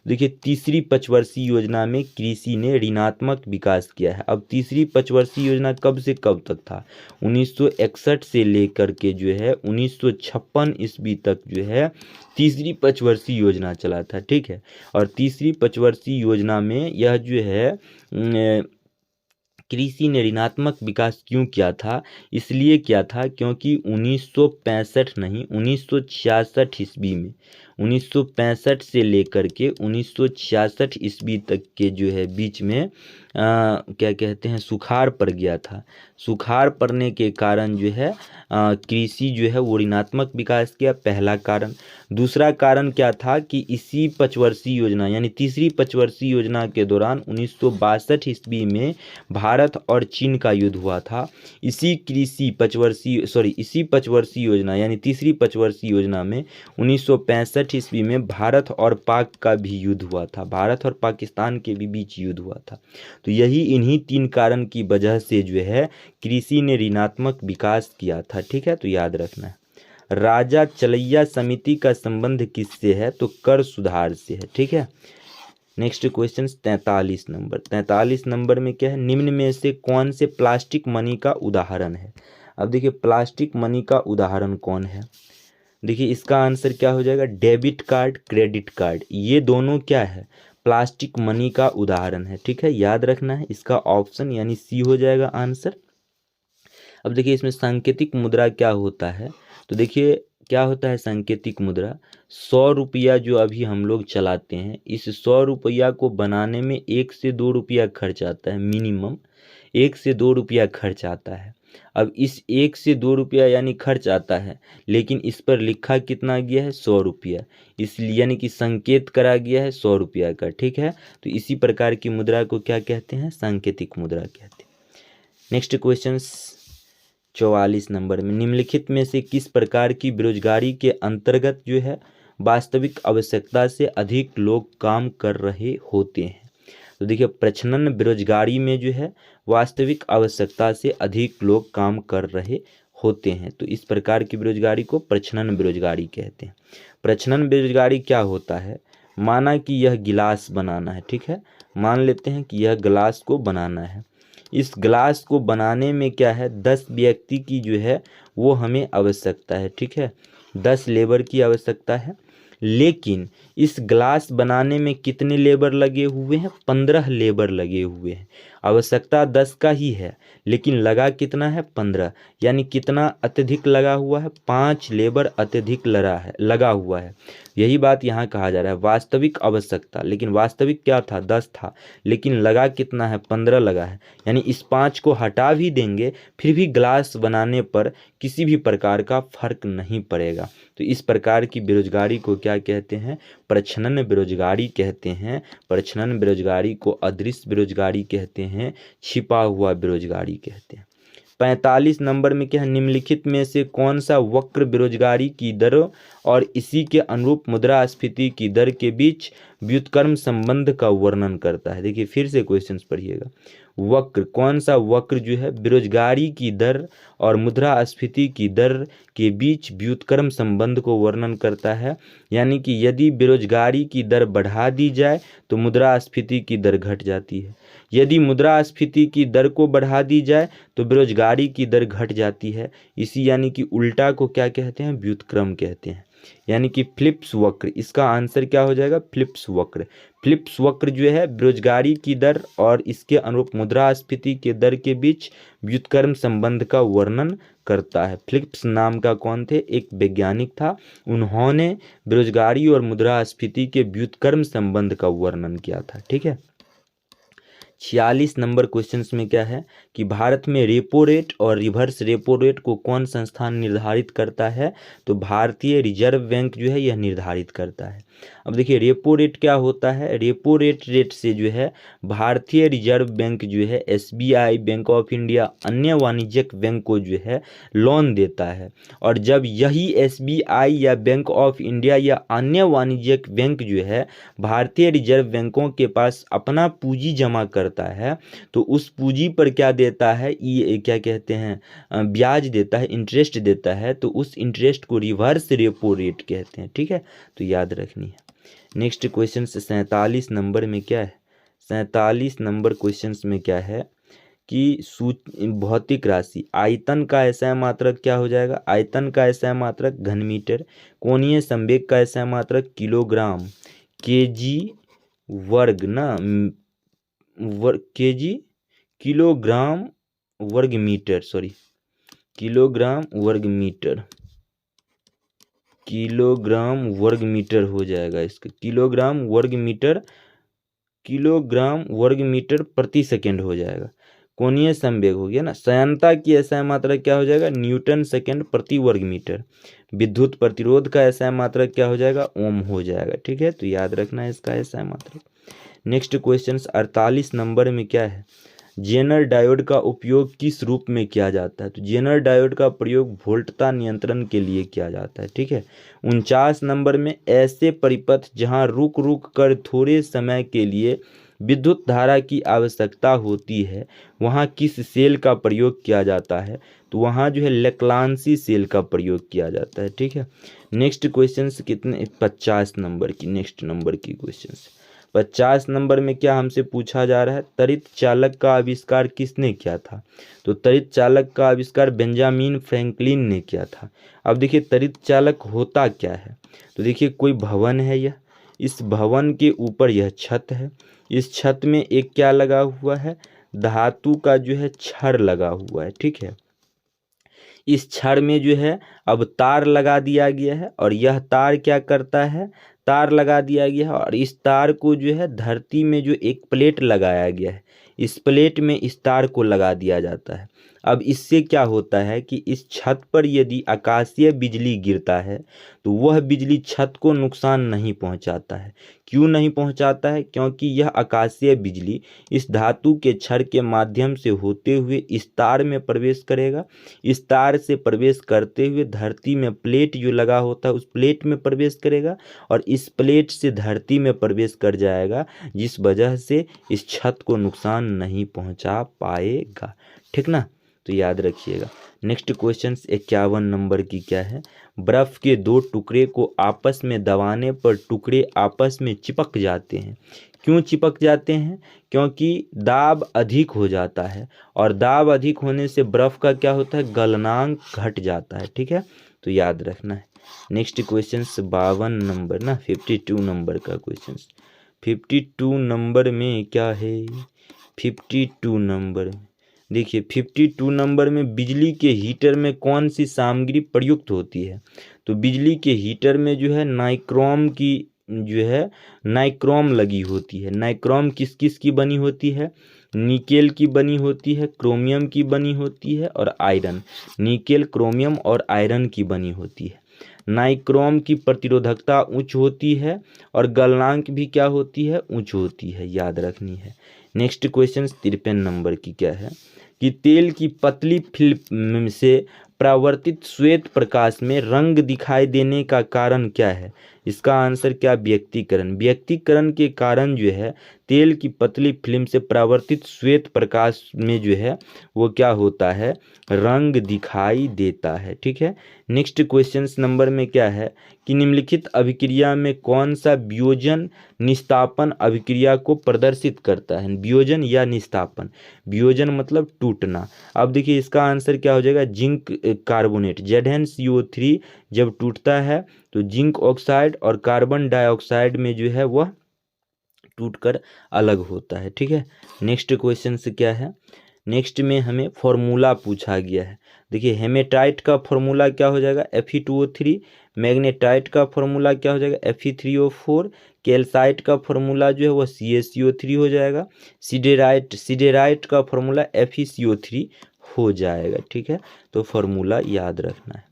देखिए तीसरी पंचवर्षीय योजना में कृषि ने ऋणात्मक विकास किया है। अब तीसरी पंचवर्षीय योजना कब से कब तक था, 1961 से लेकर के जो है 1956 ईस्वी तक जो है तीसरी पंचवर्षीय योजना चला था, ठीक है। और तीसरी पंचवर्षीय योजना में यह जो है कृषि ने ऋणात्मक विकास क्यों किया था, इसलिए किया था क्योंकि 1965 नहीं 1966 ईस्वी में 1965 से लेकर के 1966 ईस्वी तक के जो है बीच में क्या कहते हैं, सुखाड़ पड़ गया था। सुखाड़ पड़ने के कारण जो है कृषि जो है वो ऋणात्मक विकास किया, पहला कारण। दूसरा कारण क्या था कि इसी पंचवर्षीय योजना यानी तीसरी पंचवर्षीय योजना के दौरान 1962 ईस्वी में भारत और चीन का युद्ध हुआ था। इसी पंचवर्षीय योजना यानी तीसरी पंचवर्षीय योजना में 1965 ईस्वी में भारत और पाक का भी युद्ध हुआ था, भारत और पाकिस्तान के भी बीच युद्ध हुआ था। तो यही इन्हीं 3 कारण की वजह से जो है कृषि ने ऋणात्मक विकास किया था, ठीक है। तो याद रखना है। राजा चलैया समिति का संबंध किससे है, तो कर सुधार से है, ठीक है। नेक्स्ट क्वेश्चन 43 नंबर में क्या है, निम्न में से कौन से प्लास्टिक मनी का उदाहरण है। अब देखिए प्लास्टिक मनी का उदाहरण कौन है, देखिए इसका आंसर क्या हो जाएगा, डेबिट कार्ड, क्रेडिट कार्ड, ये दोनों क्या है, प्लास्टिक मनी का उदाहरण है, ठीक है। याद रखना है, इसका ऑप्शन यानी सी हो जाएगा आंसर। अब देखिए इसमें सांकेतिक मुद्रा क्या होता है, तो देखिए क्या होता है सांकेतिक मुद्रा, 100 रुपया जो अभी हम लोग चलाते हैं, इस 100 रुपया को बनाने में 1 से 2 रुपया खर्च आता है, मिनिमम 1 से 2 रुपया खर्च आता है। अब इस 1 से 2 रुपया यानी खर्च आता है, लेकिन इस पर लिखा कितना गया है, 100 रुपया, इसलिए यानी कि संकेत करा गया है 100 रुपया का, ठीक है। तो इसी प्रकार की मुद्रा को क्या कहते हैं, सांकेतिक मुद्रा कहते हैं। नेक्स्ट क्वेश्चन 44 नंबर में, निम्नलिखित में से किस प्रकार की बेरोजगारी के अंतर्गत जो है वास्तविक आवश्यकता से अधिक लोग काम कर रहे होते हैं। तो देखिए प्रच्छन्न बेरोजगारी में जो है वास्तविक आवश्यकता से अधिक लोग काम कर रहे होते हैं। तो इस प्रकार की बेरोजगारी को प्रच्छन्न बेरोजगारी कहते हैं। प्रच्छन्न बेरोजगारी क्या होता है, माना कि यह गिलास बनाना है, ठीक है, मान लेते हैं कि यह गिलास को बनाना है। इस गिलास को बनाने में क्या है, 10 व्यक्ति की जो है वो हमें आवश्यकता है, ठीक है, 10 लेबर की आवश्यकता है। लेकिन इस ग्लास बनाने में कितने लेबर लगे हुए हैं, 15 लेबर लगे हुए हैं। आवश्यकता 10 का ही है, लेकिन लगा कितना है, 15, यानी कितना अत्यधिक लगा हुआ है, 5 लेबर अत्यधिक लगा हुआ है। यही बात यहाँ कहा जा रहा है, वास्तविक आवश्यकता, लेकिन वास्तविक क्या था, 10 था, लेकिन लगा कितना है, 15 लगा है। यानी इस 5 को हटा भी देंगे फिर भी ग्लास बनाने पर किसी भी प्रकार का फर्क नहीं पड़ेगा। तो इस प्रकार की बेरोजगारी को क्या कहते हैं, प्रच्छन्न बेरोजगारी कहते हैं। प्रच्छन्न बेरोजगारी को अदृश्य बेरोजगारी कहते हैं, छिपा हुआ बेरोजगारी कहते हैं। 45 नंबर में क्या है, निम्नलिखित में से कौन सा वक्र बेरोजगारी की दर और इसी के अनुरूप मुद्रास्फीति की दर के बीच व्युत्क्रम संबंध का वर्णन करता है। देखिए फिर से क्वेश्चंस पढ़िएगा, वक्र, कौन सा वक्र जो है बेरोजगारी की दर और मुद्रास्फीति की दर के बीच व्युत्क्रम संबंध को वर्णन करता है। यानी कि यदि बेरोजगारी की दर बढ़ा दी जाए तो मुद्रास्फीति की दर घट जाती है, यदि मुद्रास्फीति की दर को बढ़ा दी जाए तो बेरोजगारी की दर घट जाती है। इसी यानी कि उल्टा को क्या कहते हैं, व्युत्क्रम कहते हैं, यानी कि फ्लिप्स वक्र। इसका आंसर क्या हो जाएगा, फ्लिप्स वक्र। फ्लिप्स वक्र जो है बेरोजगारी की दर और इसके अनुरूप मुद्रास्फीति के दर के बीच व्युत्क्रम संबंध का वर्णन करता है। फ्लिप्स नाम का कौन थे, एक वैज्ञानिक था, उन्होंने बेरोजगारी और मुद्रास्फीति के व्युत्क्रम संबंध का वर्णन किया था, ठीक है। 46 नंबर क्वेश्चन में क्या है कि भारत में रेपो रेट और रिवर्स रेपो रेट को कौन संस्थान निर्धारित करता है? तो भारतीय रिजर्व बैंक जो है यह निर्धारित करता है। अब देखिए रेपो रेट क्या होता है। रेपो रेट से जो है भारतीय रिजर्व बैंक जो है SBI, बैंक ऑफ इंडिया, अन्य वाणिज्यिक बैंक को जो है लोन देता है, और जब यही SBI या बैंक ऑफ इंडिया या अन्य वाणिज्यिक बैंक जो है भारतीय रिजर्व बैंकों के पास अपना पूंजी जमा करता है, तो उस पूंजी पर क्या देता है, ये क्या कहते हैं, ब्याज देता है, इंटरेस्ट देता है, तो उस इंटरेस्ट को रिवर्स रेपो रेट कहते हैं। ठीक है, तो याद रखनी है। नेक्स्ट क्वेश्चन 47 नंबर में क्या है, 47 नंबर क्वेश्चन में क्या है कि भौतिक राशि आयतन का SI मात्रक क्या हो जाएगा? आयतन का SI मात्रक घन मीटर, कोणीय संवेग का SI मात्रक किलोग्राम, केजी वर्ग ना केजी किलोग्राम वर्ग मीटर, सॉरी किलोग्राम वर्ग मीटर, किलोग्राम वर्ग मीटर हो जाएगा इसका, किलोग्राम वर्ग मीटर प्रति सेकेंड हो जाएगा। कोणीय संवेग हो गया ना। श्यानता की SI मात्रक क्या हो जाएगा? न्यूटन सेकेंड प्रति वर्ग मीटर। विद्युत प्रतिरोध का SI मात्रक क्या हो जाएगा? ओम हो जाएगा। ठीक है, तो याद रखना है इसका SI मात्रक। नेक्स्ट क्वेश्चन 48 नंबर में क्या है, जेनर डायोड का उपयोग किस रूप में किया जाता है? तो जेनर डायोड का प्रयोग वोल्टता नियंत्रण के लिए किया जाता है। ठीक है, 49 नंबर में ऐसे परिपथ जहां रुक रुक कर थोड़े समय के लिए विद्युत धारा की आवश्यकता होती है वहां किस सेल का प्रयोग किया जाता है? तो वहां जो है लेक्लांसी सेल का प्रयोग किया जाता है। ठीक है, नेक्स्ट क्वेश्चन कितने, 50 नंबर की, नेक्स्ट नंबर की क्वेश्चन 50 नंबर में क्या हमसे पूछा जा रहा है, त्वरित चालक का आविष्कार किसने किया था? तो त्वरित चालक का आविष्कार बेंजामिन फ्रैंकलिन ने किया था। अब देखिए त्वरित चालक होता क्या है, तो देखिए कोई भवन है यह, इस भवन के ऊपर यह छत है, इस छत में एक क्या लगा हुआ है, धातु का जो है छड़ लगा हुआ है। ठीक है, इस छड़ में जो है अब तार लगा दिया गया है, और यह तार क्या करता है, तार लगा दिया गया है, और इस तार को जो है धरती में जो एक प्लेट लगाया गया है, इस प्लेट में इस तार को लगा दिया जाता है। अब इससे क्या होता है कि इस छत पर यदि आकाशीय बिजली गिरता है तो वह बिजली छत को नुकसान नहीं पहुंचाता है। क्यों नहीं पहुंचाता है? क्योंकि यह आकाशीय बिजली इस धातु के छड़ के माध्यम से होते हुए इस तार में प्रवेश करेगा, इस तार से प्रवेश करते हुए धरती में प्लेट जो लगा होता है उस प्लेट में प्रवेश करेगा, और इस प्लेट से धरती में प्रवेश कर जाएगा, जिस वजह से इस छत को नुकसान नहीं पहुंचा पाएगा। ठीक ना, तो याद रखिएगा। नेक्स्ट क्वेश्चन 51 नंबर की क्या है, बर्फ के दो टुकड़े को आपस में दबाने पर टुकड़े आपस में चिपक जाते हैं। क्यों चिपक जाते हैं? क्योंकि दाब अधिक हो जाता है, और दाब अधिक होने से बर्फ का क्या होता है, गलनांक घट जाता है। ठीक है, तो याद रखना है। नेक्स्ट क्वेश्चन 52 नंबर ना, 52 नंबर का क्वेश्चन, 52 नंबर में क्या है, 52 नंबर देखिए 52 नंबर में बिजली के हीटर में कौन सी सामग्री प्रयुक्त होती है? तो बिजली के हीटर में जो है नाइक्रोम की जो है नाइक्रोम लगी होती है। नाइक्रोम किस किस की बनी होती है? निकेल की बनी होती है, क्रोमियम की बनी होती है, और आयरन। निकेल, क्रोमियम और आयरन की बनी होती है। नाइक्रोम की प्रतिरोधकता उच्च होती है, और गलनांक भी क्या होती है, उच्च होती है, याद रखनी है। नेक्स्ट क्वेश्चन 53 नंबर की क्या है कि तेल की पतली फिल्म से परावर्तित श्वेत प्रकाश में रंग दिखाई देने का कारण क्या है? इसका आंसर क्या, व्यक्तीकरण। व्यक्तीकरण के कारण जो है तेल की पतली फिल्म से परावर्तित श्वेत प्रकाश में जो है वो क्या होता है, रंग दिखाई देता है। ठीक है, नेक्स्ट क्वेश्चन नंबर में क्या है कि निम्नलिखित अभिक्रिया में कौन सा वियोजन निस्तापन अभिक्रिया को प्रदर्शित करता है? वियोजन या निस्तापन, वियोजन मतलब टूटना। अब देखिए इसका आंसर क्या हो जाएगा, जिंक कार्बोनेट, ZnCO3 जब टूटता है तो जिंक ऑक्साइड और कार्बन डाइऑक्साइड में जो है वह टूटकर अलग होता है। ठीक है, नेक्स्ट क्वेश्चन से क्या है, नेक्स्ट में हमें फॉर्मूला पूछा गया है। देखिए हेमेटाइट का फॉर्मूला क्या हो जाएगा Fe2O3, मैग्नेटाइट का फॉर्मूला क्या हो जाएगा Fe3O4, कैल्साइट का फॉर्मूला जो है वो CaCO3 हो जाएगा, सिडेराइट का फॉर्मूला FeCO3 हो जाएगा। ठीक है, तो फॉर्मूला याद रखना है।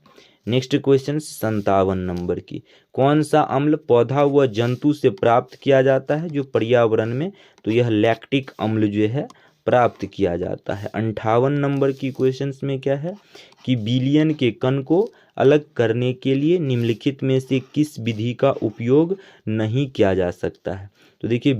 नेक्स्ट क्वेश्चन 57 नंबर की, कौन सा अम्ल पौधा व जंतु से प्राप्त किया जाता है जो पर्यावरण में, तो यह लैक्टिक अम्ल जो है प्राप्त किया जाता है। 58 नंबर की क्वेश्चंस में क्या है कि विलयन के कण को अलग करने के लिए निम्नलिखित में से किस विधि का उपयोग नहीं किया जा सकता है। तो देखिए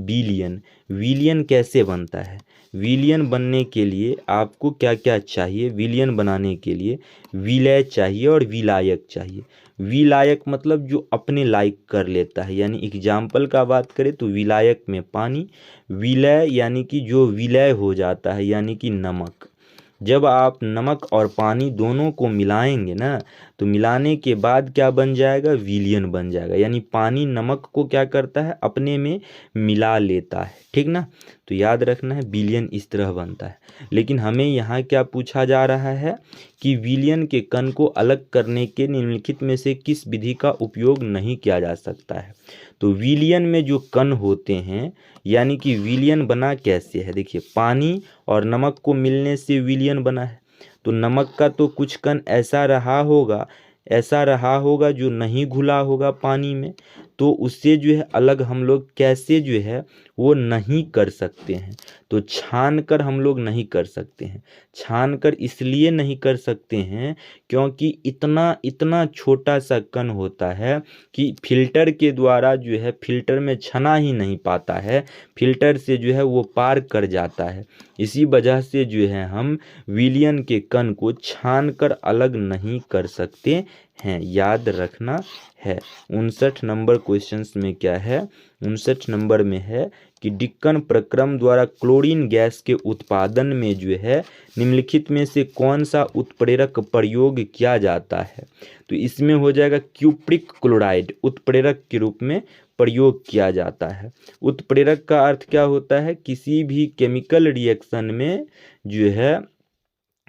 विलयन कैसे बनता है। विलयन बनने के लिए आपको क्या क्या चाहिए, विलयन बनाने के लिए विलय चाहिए और विलायक चाहिए। विलायक मतलब जो अपने लायक कर लेता है, यानी एग्जाम्पल का बात करें तो विलायक में पानी, विलय यानी कि जो विलय हो जाता है यानी कि नमक। जब आप नमक और पानी दोनों को मिलाएंगे ना, तो मिलाने के बाद क्या बन जाएगा, विलयन बन जाएगा। यानी पानी नमक को क्या करता है, अपने में मिला लेता है। ठीक ना, तो याद रखना है विलयन इस तरह बनता है। लेकिन हमें यहाँ क्या पूछा जा रहा है कि विलयन के कण को अलग करने के निम्नलिखित में से किस विधि का उपयोग नहीं किया जा सकता है। तो विलयन में जो कण होते हैं, यानी कि विलयन बना कैसे है, देखिए पानी और नमक को मिलने से विलयन बना है। तो नमक का तो कुछ कण ऐसा रहा होगा जो नहीं घुला होगा पानी में, तो उससे जो है अलग हम लोग कैसे जो है वो नहीं कर सकते हैं। तो छान कर हम लोग नहीं कर सकते हैं। छान कर इसलिए नहीं कर सकते हैं क्योंकि इतना छोटा सा कण होता है कि फिल्टर के द्वारा जो है फिल्टर में छना ही नहीं पाता है, फिल्टर से जो है वो पार कर जाता है। इसी वजह से जो है हम विलयन के कण को छान कर अलग नहीं कर सकते हैं, याद रखना है। 59 नंबर क्वेश्चंस में क्या है, 59 नंबर में है कि डिक्कन प्रक्रम द्वारा क्लोरीन गैस के उत्पादन में जो है निम्नलिखित में से कौन सा उत्प्रेरक प्रयोग किया जाता है। तो इसमें हो जाएगा क्यूप्रिक क्लोराइड उत्प्रेरक के रूप में प्रयोग किया जाता है। उत्प्रेरक का अर्थ क्या होता है, किसी भी केमिकल रिएक्शन में जो है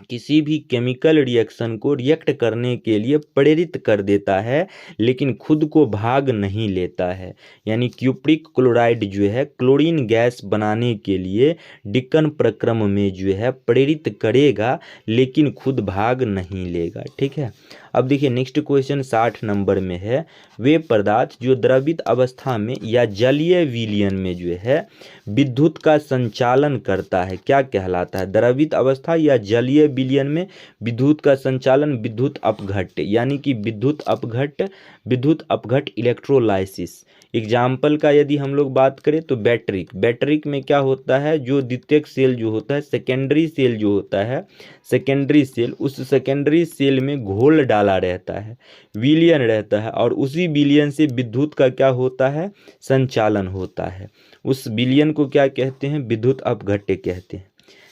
किसी भी केमिकल रिएक्शन को रिएक्ट करने के लिए प्रेरित कर देता है, लेकिन खुद को भाग नहीं लेता है। यानी क्यूप्रिक क्लोराइड जो है क्लोरीन गैस बनाने के लिए डिक्कन प्रक्रम में जो है प्रेरित करेगा, लेकिन खुद भाग नहीं लेगा। ठीक है, अब देखिए नेक्स्ट क्वेश्चन 60 नंबर में है, वे पदार्थ जो द्रवित अवस्था में या जलीय विलयन में जो है विद्युत का संचालन करता है क्या कहलाता है। द्रवित अवस्था या जलीय विलयन में विद्युत का संचालन विद्युत अपघट्ट, यानी कि विद्युत अपघट्ट इलेक्ट्रोलाइसिस। एग्जाम्पल का यदि हम लोग बात करें तो बैटरिक में क्या होता है, जो द्वितीयक सेल जो होता है, सेकेंडरी सेल जो होता है, सेकेंडरी सेल, उस सेकेंडरी सेल में घोल डाला रहता है, विलयन रहता है, और उसी विलयन से विद्युत का क्या होता है, संचालन होता है। उस विलयन को क्या कहते हैं, विद्युत अपघट्ट कहते हैं।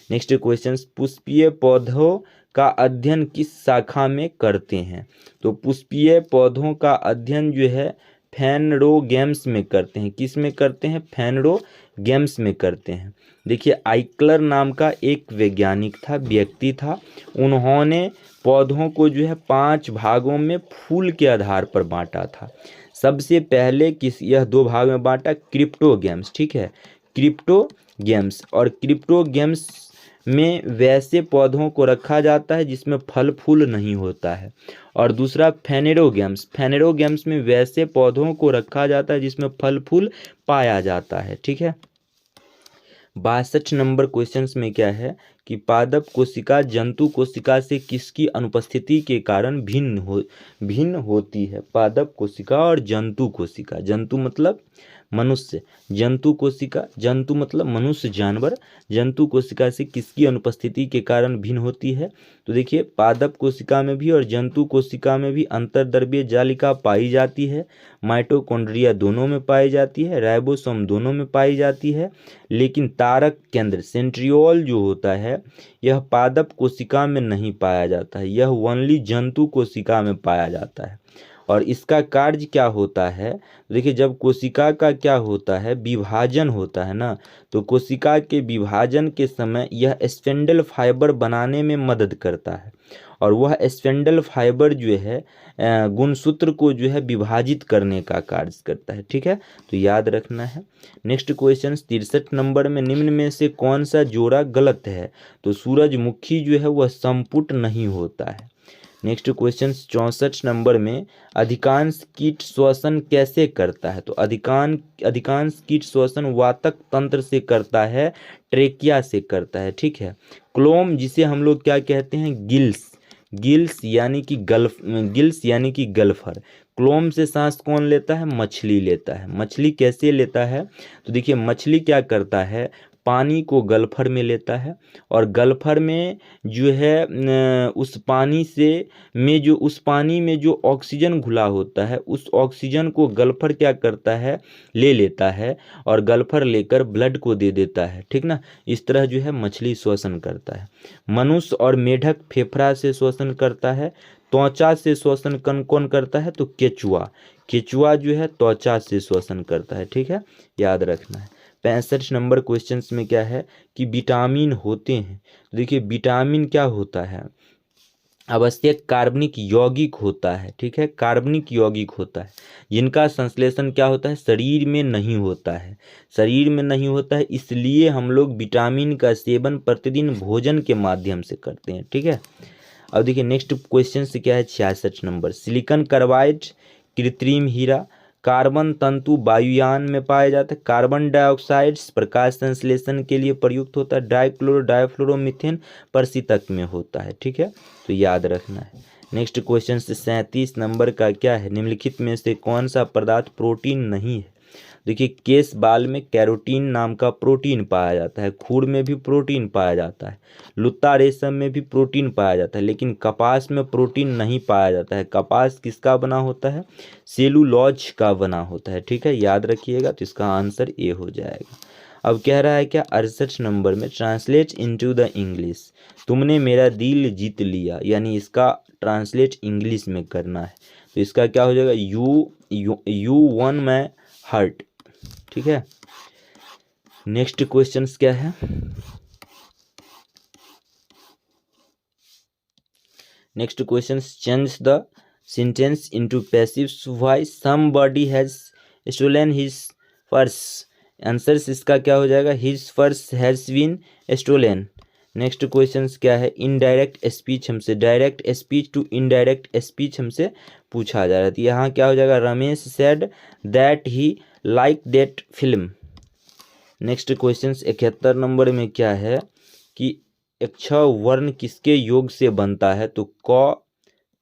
नेक्स्ट क्वेश्चन, पुष्पीय पौधों का अध्ययन किस शाखा में करते हैं। तो पुष्पीय पौधों का अध्ययन जो है फेनरोगेम्स में करते हैं। किस में करते हैं, फेनरोगेम्स में करते हैं। देखिए आइक्लर नाम का एक वैज्ञानिक था, व्यक्ति था, उन्होंने पौधों को जो है 5 भागों में फूल के आधार पर बांटा था। सबसे पहले यह 2 भाग में बांटा, क्रिप्टोगेम्स। ठीक है, क्रिप्टोगेम्स, और क्रिप्टोगेम्स में वैसे पौधों को रखा जाता है जिसमें फल फूल नहीं होता है, और दूसरा फेनेरोगेम्स में वैसे पौधों को रखा जाता है जिसमें फल फूल पाया जाता है। ठीक है, 62 नंबर क्वेश्चंस में क्या है कि पादप कोशिका जंतु कोशिका से किसकी अनुपस्थिति के कारण भिन्न होती है। पादप कोशिका और जंतु कोशिका, जंतु मतलब मनुष्य, जंतु मतलब मनुष्य जानवर, जंतु कोशिका से किसकी अनुपस्थिति के कारण भिन्न होती है। तो देखिए पादप कोशिका में भी और जंतु कोशिका में भी अंतर्द्रव्य जालिका पाई जाती है, माइटोकॉन्ड्रिया दोनों में पाई जाती है, राइबोसोम दोनों में पाई जाती है, लेकिन तारक केंद्र सेंट्रियोल जो होता है यह पादप कोशिका में नहीं पाया जाता है, यह ओनली जंतु कोशिका में पाया जाता है। और इसका कार्य क्या होता है, देखिए जब कोशिका का क्या होता है, विभाजन होता है ना, तो कोशिका के विभाजन के समय यह स्पिंडल फाइबर बनाने में मदद करता है और वह स्पिंडल फाइबर जो है गुणसूत्र को जो है विभाजित करने का कार्य करता है। ठीक है, तो याद रखना है। नेक्स्ट क्वेश्चन 63 नंबर में निम्न में से कौन सा जोड़ा गलत है, तो सूरजमुखी जो है वह संपुट नहीं होता है। नेक्स्ट क्वेश्चन 64 नंबर में अधिकांश कीट श्वसन कैसे करता है, तो अधिकांश कीट श्वसन वातक तंत्र से करता है, ट्रेकिया से करता है। ठीक है, क्लोम जिसे हम लोग क्या कहते हैं, गिल्स यानी कि गल्फर। क्लोम से सांस कौन लेता है, मछली लेता है। मछली कैसे लेता है, तो देखिए मछली क्या करता है, पानी को गल्फर में लेता है और गल्फर में जो है उस पानी में जो ऑक्सीजन घुला होता है, उस ऑक्सीजन को गल्फर क्या करता है, ले लेता है और गल्फर लेकर ब्लड को दे देता है। ठीक ना, इस तरह जो है मछली श्वसन करता है। मनुष्य और मेढक फेफड़ा से श्वसन करता है। त्वचा से श्वसन कौन करता है, तो केचुआ जो है त्वचा से श्वसन करता है। ठीक है, याद रखना है। 65 नंबर क्वेश्चन में क्या है कि विटामिन होते हैं, देखिए विटामिन क्या होता है, आवश्यक कार्बनिक यौगिक होता है। ठीक है, कार्बनिक यौगिक होता है जिनका संश्लेषण क्या होता है, शरीर में नहीं होता है। इसलिए हम लोग विटामिन का सेवन प्रतिदिन भोजन के माध्यम से करते हैं। ठीक है, अब देखिए नेक्स्ट क्वेश्चन से क्या है, 66 नंबर, सिलिकॉन कार्बाइड कृत्रिम हीरा, कार्बन तंतु वायुयान में पाया जाता है, कार्बन डाइऑक्साइड प्रकाश संश्लेषण के लिए प्रयुक्त होता है, डाइफ्लोरोमीथेन प्रशीतक में होता है। ठीक है, तो याद रखना है। नेक्स्ट क्वेश्चन से 37 नंबर का क्या है, निम्नलिखित में से कौन सा पदार्थ प्रोटीन नहीं है, देखिए केस बाल में कैरोटीन नाम का प्रोटीन पाया जाता है, खूर में भी प्रोटीन पाया जाता है, लुत्ता रेशम में भी प्रोटीन पाया जाता है, लेकिन कपास में प्रोटीन नहीं पाया जाता है। कपास किसका बना होता है, सेलुलोज का बना होता है। ठीक है, याद रखिएगा, तो इसका आंसर ए हो जाएगा। अब कह रहा है क्या 68 नंबर में, ट्रांसलेट इनटू द इंग्लिश, तुमने मेरा दिल जीत लिया, यानी इसका ट्रांसलेट इंग्लिश में करना है। तो इसका क्या हो जाएगा, यू वन माई हार्ट। ठीक है, नेक्स्ट क्वेश्चन क्या है, next question, change the sentence into passive voice, somebody has stolen his purse. Answer इसका क्या हो जाएगा, his purse has been stolen. Next question क्या है, इनडायरेक्ट स्पीच हमसे direct speech to indirect speech हमसे पूछा जा रहा है। यहाँ क्या हो जाएगा, Ramesh said that he like that film. Next question 71 number में क्या है कि अक्षर वर्ण किसके योग से बनता है, तो क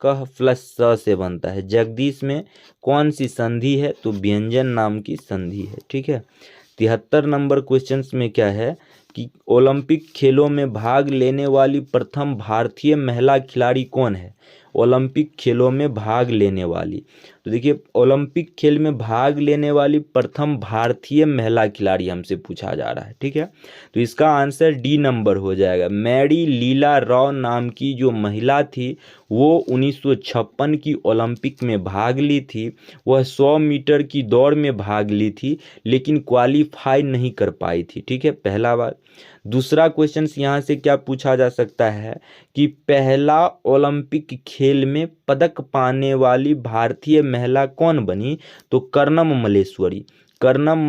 कह प्लस स से बनता है। जगदीश में कौन सी संधि है, तो व्यंजन नाम की संधि है। ठीक है, 73 नंबर क्वेश्चन में क्या है कि ओलंपिक खेलों में भाग लेने वाली प्रथम भारतीय महिला खिलाड़ी कौन है, ओलंपिक खेलों में भाग लेने वाली, तो देखिए ओलंपिक खेल में भाग लेने वाली प्रथम भारतीय महिला खिलाड़ी हमसे पूछा जा रहा है। ठीक है, तो इसका आंसर डी नंबर हो जाएगा। मैरी लीला राव नाम की जो महिला थी वो 1956 की ओलंपिक में भाग ली थी। वह 100 मीटर की दौड़ में भाग ली थी लेकिन क्वालिफाई नहीं कर पाई थी। ठीक है, पहला बात। दूसरा क्वेश्चन यहाँ से क्या पूछा जा सकता है कि पहला ओलंपिक खेल में पदक पाने वाली भारतीय महिला कौन बनी, तो कर्णम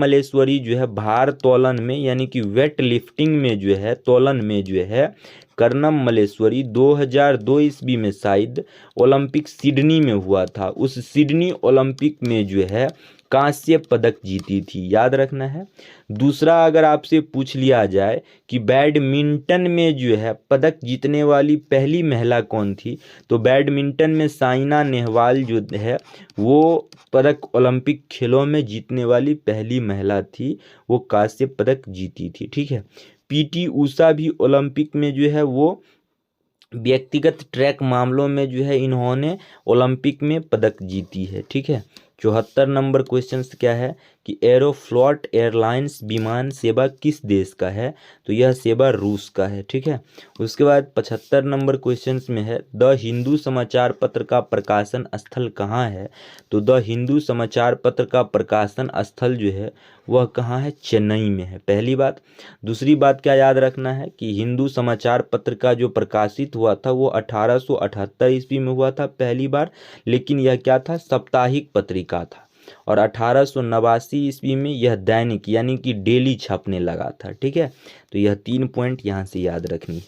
मलेश्वरी जो है भार तोलन में यानी कि वेट लिफ्टिंग में जो है तोलन में जो है कर्णम मलेश्वरी 2002 ईस्वी में शायद ओलंपिक सिडनी में हुआ था। उस सिडनी ओलंपिक में जो है कांस्य पदक जीती थी, याद रखना है। दूसरा अगर आपसे पूछ लिया जाए कि बैडमिंटन में जो है पदक जीतने वाली पहली महिला कौन थी, तो बैडमिंटन में साइना नेहवाल जो है वो पदक ओलंपिक खेलों में जीतने वाली पहली महिला थी, वो कांस्य पदक जीती थी। ठीक है, पीटी उषा भी ओलंपिक में जो है वो व्यक्तिगत ट्रैक मामलों में जो है इन्होंने ओलंपिक में पदक जीती है। ठीक है, 74 नंबर क्वेश्चन क्या है कि एरोफ्लॉट एयरलाइंस विमान सेवा किस देश का है, तो यह सेवा रूस का है। ठीक है। उसके बाद 75 नंबर क्वेश्चन में है द हिंदू समाचार पत्र का प्रकाशन स्थल कहाँ है, तो द हिंदू समाचार पत्र का प्रकाशन स्थल जो है वह कहाँ है, चेन्नई में है। पहली बात। दूसरी बात क्या याद रखना है कि हिंदू समाचार पत्र का जो प्रकाशित हुआ था वो 1878 ईस्वी में हुआ था पहली बार, लेकिन यह क्या था, साप्ताहिक पत्रिका था। और 1889 ईस्वी में यह दैनिक यानी कि डेली छपने लगा था। ठीक है। तो यह 3 पॉइंट यहाँ से याद रखनी है।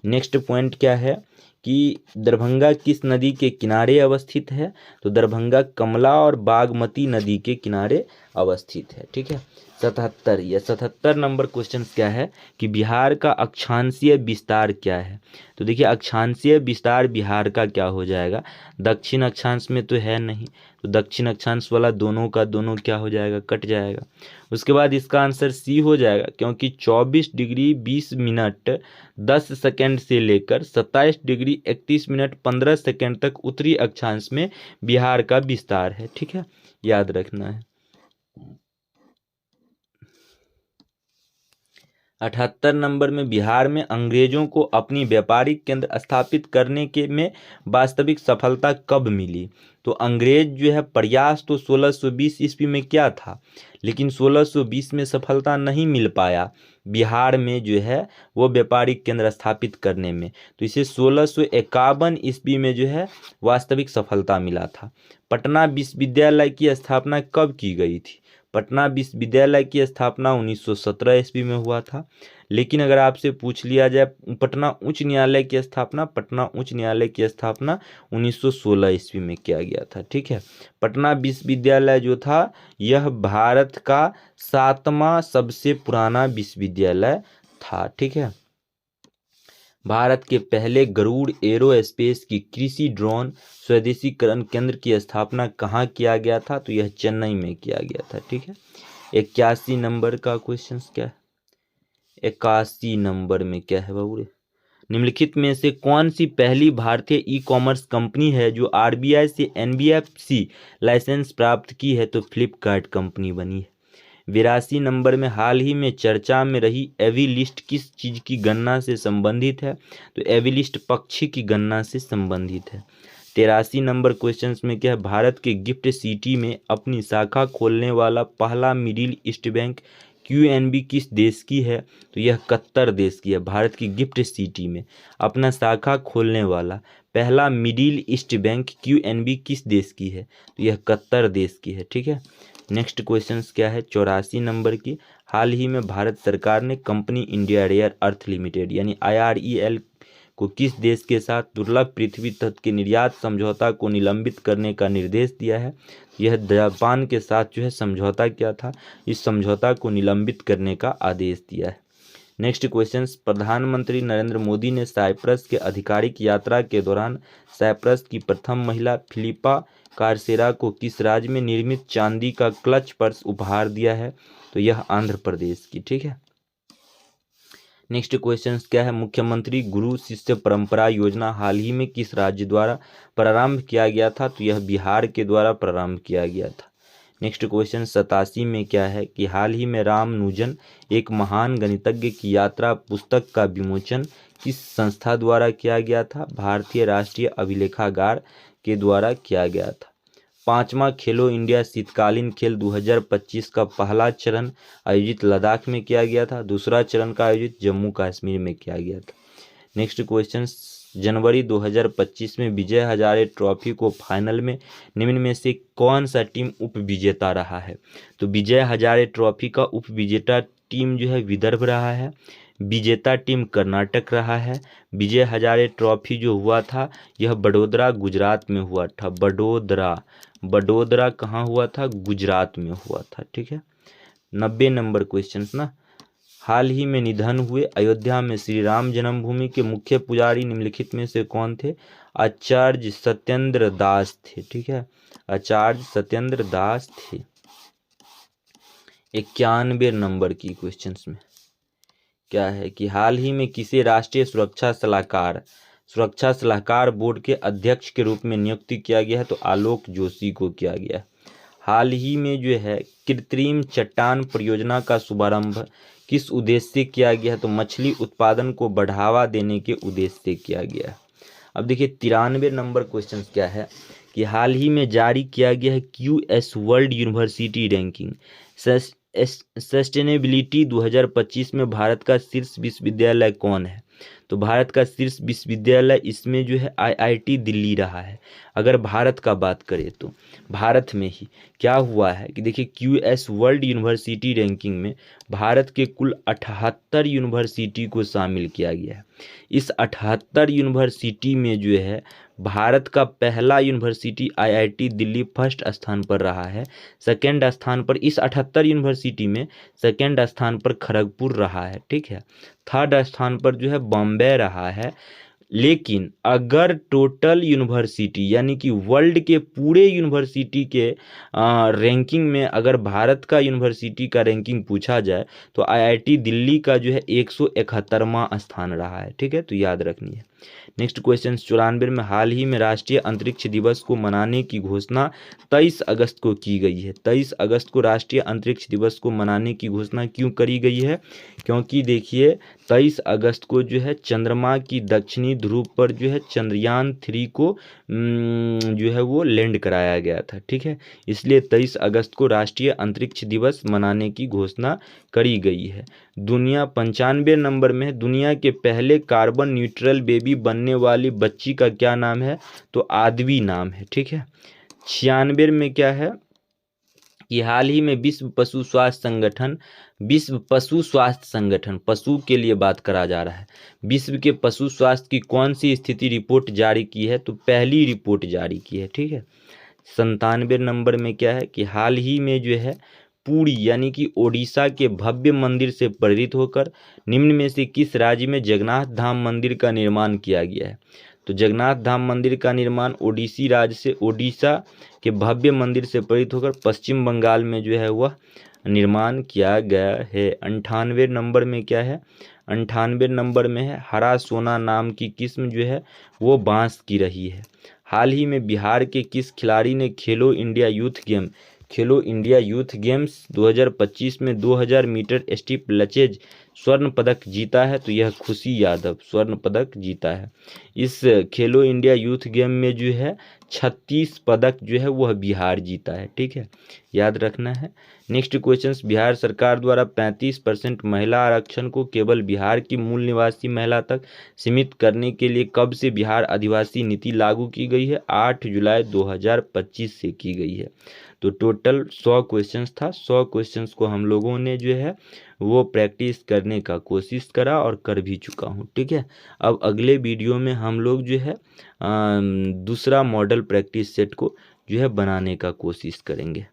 नेक्स्ट पॉइंट क्या है कि दरभंगा किस नदी के किनारे अवस्थित है, तो दरभंगा कमला और बागमती नदी के किनारे अवस्थित है। ठीक है। 77 नंबर क्वेश्चन क्या है कि बिहार का अक्षांशीय विस्तार क्या है, तो देखिए अक्षांशीय विस्तार बिहार का क्या हो जाएगा, दक्षिण अक्षांश में तो है नहीं, तो दक्षिण अक्षांश वाला दोनों का दोनों क्या हो जाएगा, कट जाएगा। उसके बाद इसका आंसर सी हो जाएगा, क्योंकि 24 डिग्री 20 मिनट 10 सेकंड से लेकर 27 डिग्री 31 मिनट 15 सेकंड तक उत्तरी अक्षांश में बिहार का विस्तार है। ठीक है, याद रखना है। 78 नंबर में बिहार में अंग्रेजों को अपनी व्यापारिक केंद्र स्थापित करने के में वास्तविक सफलता कब मिली, तो अंग्रेज जो है प्रयास तो 1620 ईस्वी में क्या था, लेकिन 1620 में सफलता नहीं मिल पाया बिहार में जो है वो व्यापारिक केंद्र स्थापित करने में, तो इसे 1651 ईस्वी में जो है वास्तविक सफलता मिला था। पटना विश्वविद्यालय की स्थापना कब की गई थी, पटना विश्वविद्यालय की स्थापना 1917 ईस्वी में हुआ था। लेकिन अगर आपसे पूछ लिया जाए पटना उच्च न्यायालय की स्थापना, पटना उच्च न्यायालय की स्थापना 1916 ईस्वी में किया गया था। ठीक है। पटना विश्वविद्यालय जो था यह भारत का 7वां सबसे पुराना विश्वविद्यालय था। ठीक है। भारत के पहले गरुड़ एरोस्पेस की कृषि ड्रोन स्वदेशीकरण केंद्र की स्थापना कहाँ किया गया था, तो यह चेन्नई में किया गया था। ठीक है। 81 नंबर का क्वेश्चन क्या है, 81 नंबर में क्या है बाबू, निम्नलिखित में से कौन सी पहली भारतीय ई कॉमर्स कंपनी है जो आरबीआई से एनबीएफसी लाइसेंस प्राप्त की है, तो फ्लिपकार्ट कंपनी बनी है। 82 नंबर में हाल ही में चर्चा में रही एवी लिस्ट किस चीज़ की गणना से संबंधित है, तो एवी लिस्ट पक्षी की गणना से संबंधित है। 83 नंबर क्वेश्चन में क्या है, भारत के गिफ्ट सिटी में अपनी शाखा खोलने वाला पहला मिडिल ईस्ट बैंक क्यूएनबी किस देश की है, तो यह कतर देश की है। भारत की गिफ्ट सिटी में अपना शाखा खोलने वाला पहला मिडिल ईस्ट बैंक क्यूएनबी किस देश की है, तो यह कतर देश की है। ठीक है। नेक्स्ट क्वेश्चन क्या है, 84 नंबर की, हाल ही में भारत सरकार ने company India rare earth limited यानी IREL को किस देश के साथ दुर्लभ पृथ्वी तत्व के निर्यात समझौता को निलंबित करने का निर्देश दिया है, यह जापान के साथ जो है समझौता किया था, इस समझौता को निलंबित करने का आदेश दिया है। नेक्स्ट क्वेश्चन, प्रधानमंत्री नरेंद्र मोदी ने साइप्रस के आधिकारिक यात्रा के दौरान साइप्रस की प्रथम महिला फिलिपा कार्सेरा को किस राज्य में निर्मित चांदी का क्लच पर्स उपहार दिया है, तो यह आंध्र प्रदेश की। ठीक है। नेक्स्ट क्वेश्चन क्या है, मुख्यमंत्री गुरु शिष्य परंपरा योजना हाल ही में किस राज्य द्वारा प्रारंभ किया गया था, तो यह बिहार के द्वारा प्रारंभ किया गया था। नेक्स्ट क्वेश्चन 87 में क्या है कि हाल ही में रामानुजन एक महान गणितज्ञ की यात्रा पुस्तक का विमोचन किस संस्था द्वारा किया गया था, भारतीय राष्ट्रीय अभिलेखागार के द्वारा किया गया था। 5वां खेलो इंडिया शीतकालीन खेल 2025 का पहला चरण आयोजित लद्दाख में किया गया था, दूसरा चरण का आयोजित जम्मू कश्मीर में किया गया था। नेक्स्ट क्वेश्चन, जनवरी 2025 में विजय हजारे ट्रॉफी को फाइनल में निम्न में से कौन सा टीम उप विजेता रहा है, तो विजय हजारे ट्रॉफी का उप विजेता टीम जो है विदर्भ रहा है, विजेता टीम कर्नाटक रहा है। विजय हजारे ट्रॉफी जो हुआ था यह बड़ोदरा गुजरात में हुआ था, बड़ोदरा कहाँ हुआ था, गुजरात में हुआ था। ठीक है। 90 नंबर क्वेश्चन ना, हाल ही में निधन हुए अयोध्या में श्री राम जन्मभूमि के मुख्य पुजारी निम्नलिखित में से कौन थे, आचार्य सत्येंद्र दास थे। ठीक है, आचार्य सत्येंद्र दास थे। 91 नंबर की क्वेश्चन में क्या है कि हाल ही में किसे राष्ट्रीय सुरक्षा सलाहकार बोर्ड के अध्यक्ष के रूप में नियुक्ति किया गया है, तो आलोक जोशी को किया गया है। हाल ही में जो है कृत्रिम चट्टान परियोजना का शुभारंभ किस उद्देश्य से किया गया है? तो मछली उत्पादन को बढ़ावा देने के उद्देश्य से किया गया है। अब देखिए 93 नंबर क्वेश्चन क्या है कि हाल ही में जारी किया गया है QS world university ranking sustainability 2025 में भारत का शीर्ष विश्वविद्यालय कौन है? तो भारत का शीर्ष विश्वविद्यालय इसमें जो है IIT दिल्ली रहा है। अगर भारत का बात करें तो भारत में ही क्या हुआ है कि देखिए QS वर्ल्ड यूनिवर्सिटी रैंकिंग में भारत के कुल 78 यूनिवर्सिटी को शामिल किया गया है। इस 78 यूनिवर्सिटी में जो है भारत का पहला यूनिवर्सिटी IIT दिल्ली फर्स्ट स्थान पर रहा है। सेकेंड स्थान पर इस 78 यूनिवर्सिटी में सेकेंड स्थान पर खड़गपुर रहा है, ठीक है। थर्ड स्थान पर जो है बॉम्बे रहा है। लेकिन अगर टोटल यूनिवर्सिटी यानी कि वर्ल्ड के पूरे यूनिवर्सिटी के रैंकिंग में अगर भारत का यूनिवर्सिटी का रैंकिंग पूछा जाए तो IIT दिल्ली का जो है 171वां स्थान रहा है, ठीक है, तो याद रखनी है। नेक्स्ट क्वेश्चन 94 में हाल ही में राष्ट्रीय अंतरिक्ष दिवस को मनाने की घोषणा 23 अगस्त को की गई है। 23 अगस्त को राष्ट्रीय अंतरिक्ष दिवस को मनाने की घोषणा क्यों करी गई है? क्योंकि देखिए 23 अगस्त को जो है चंद्रमा की दक्षिणी ध्रुव पर जो है चंद्रयान 3 को जो है वो लैंड कराया गया था, ठीक है। इसलिए 23 अगस्त को राष्ट्रीय अंतरिक्ष दिवस मनाने की घोषणा करी गई है। दुनिया 95 नंबर में है, दुनिया के पहले कार्बन न्यूट्रल बेबी बनने वाली बच्ची का क्या नाम है? तो आदवी नाम है, ठीक है। 96 में क्या है कि हाल ही में विश्व पशु स्वास्थ्य संगठन पशु के लिए बात करा जा रहा है। विश्व के पशु स्वास्थ्य की कौन सी स्थिति रिपोर्ट जारी की है? तो पहली रिपोर्ट जारी की है, ठीक है। 97 नंबर में क्या है कि हाल ही में जो है पुरी यानी कि ओडिशा के भव्य मंदिर से प्रेरित होकर निम्न में से किस राज्य में जगन्नाथ धाम मंदिर का निर्माण किया गया है? तो जगन्नाथ धाम मंदिर का निर्माण ओडिसी राज्य से ओडिशा के भव्य मंदिर से प्रेरित होकर पश्चिम बंगाल में जो है वह निर्माण किया गया है। 98 नंबर में क्या है? 98 नंबर में है हरा सोना नाम की किस्म जो है वो बांस की रही है। हाल ही में बिहार के किस खिलाड़ी ने खेलो इंडिया यूथ गेम्स 2025 में 2000 मीटर स्टीप लचेज स्वर्ण पदक जीता है? तो यह खुशी यादव स्वर्ण पदक जीता है। इस खेलो इंडिया यूथ गेम में जो है 36 पदक जो है वह बिहार जीता है, ठीक है, याद रखना है। नेक्स्ट क्वेश्चन, बिहार सरकार द्वारा 35% महिला आरक्षण को केवल बिहार की मूल निवासी महिला तक सीमित करने के लिए कब से बिहार आदिवासी नीति लागू की गई है? 8 जुलाई 2025 से की गई है। तो टोटल 100 क्वेश्चंस था। 100 क्वेश्चंस को हम लोगों ने जो है वो प्रैक्टिस करने का कोशिश करा और कर भी चुका हूँ, ठीक है। अब अगले वीडियो में हम लोग जो है दूसरा मॉडल प्रैक्टिस सेट को जो है बनाने का कोशिश करेंगे।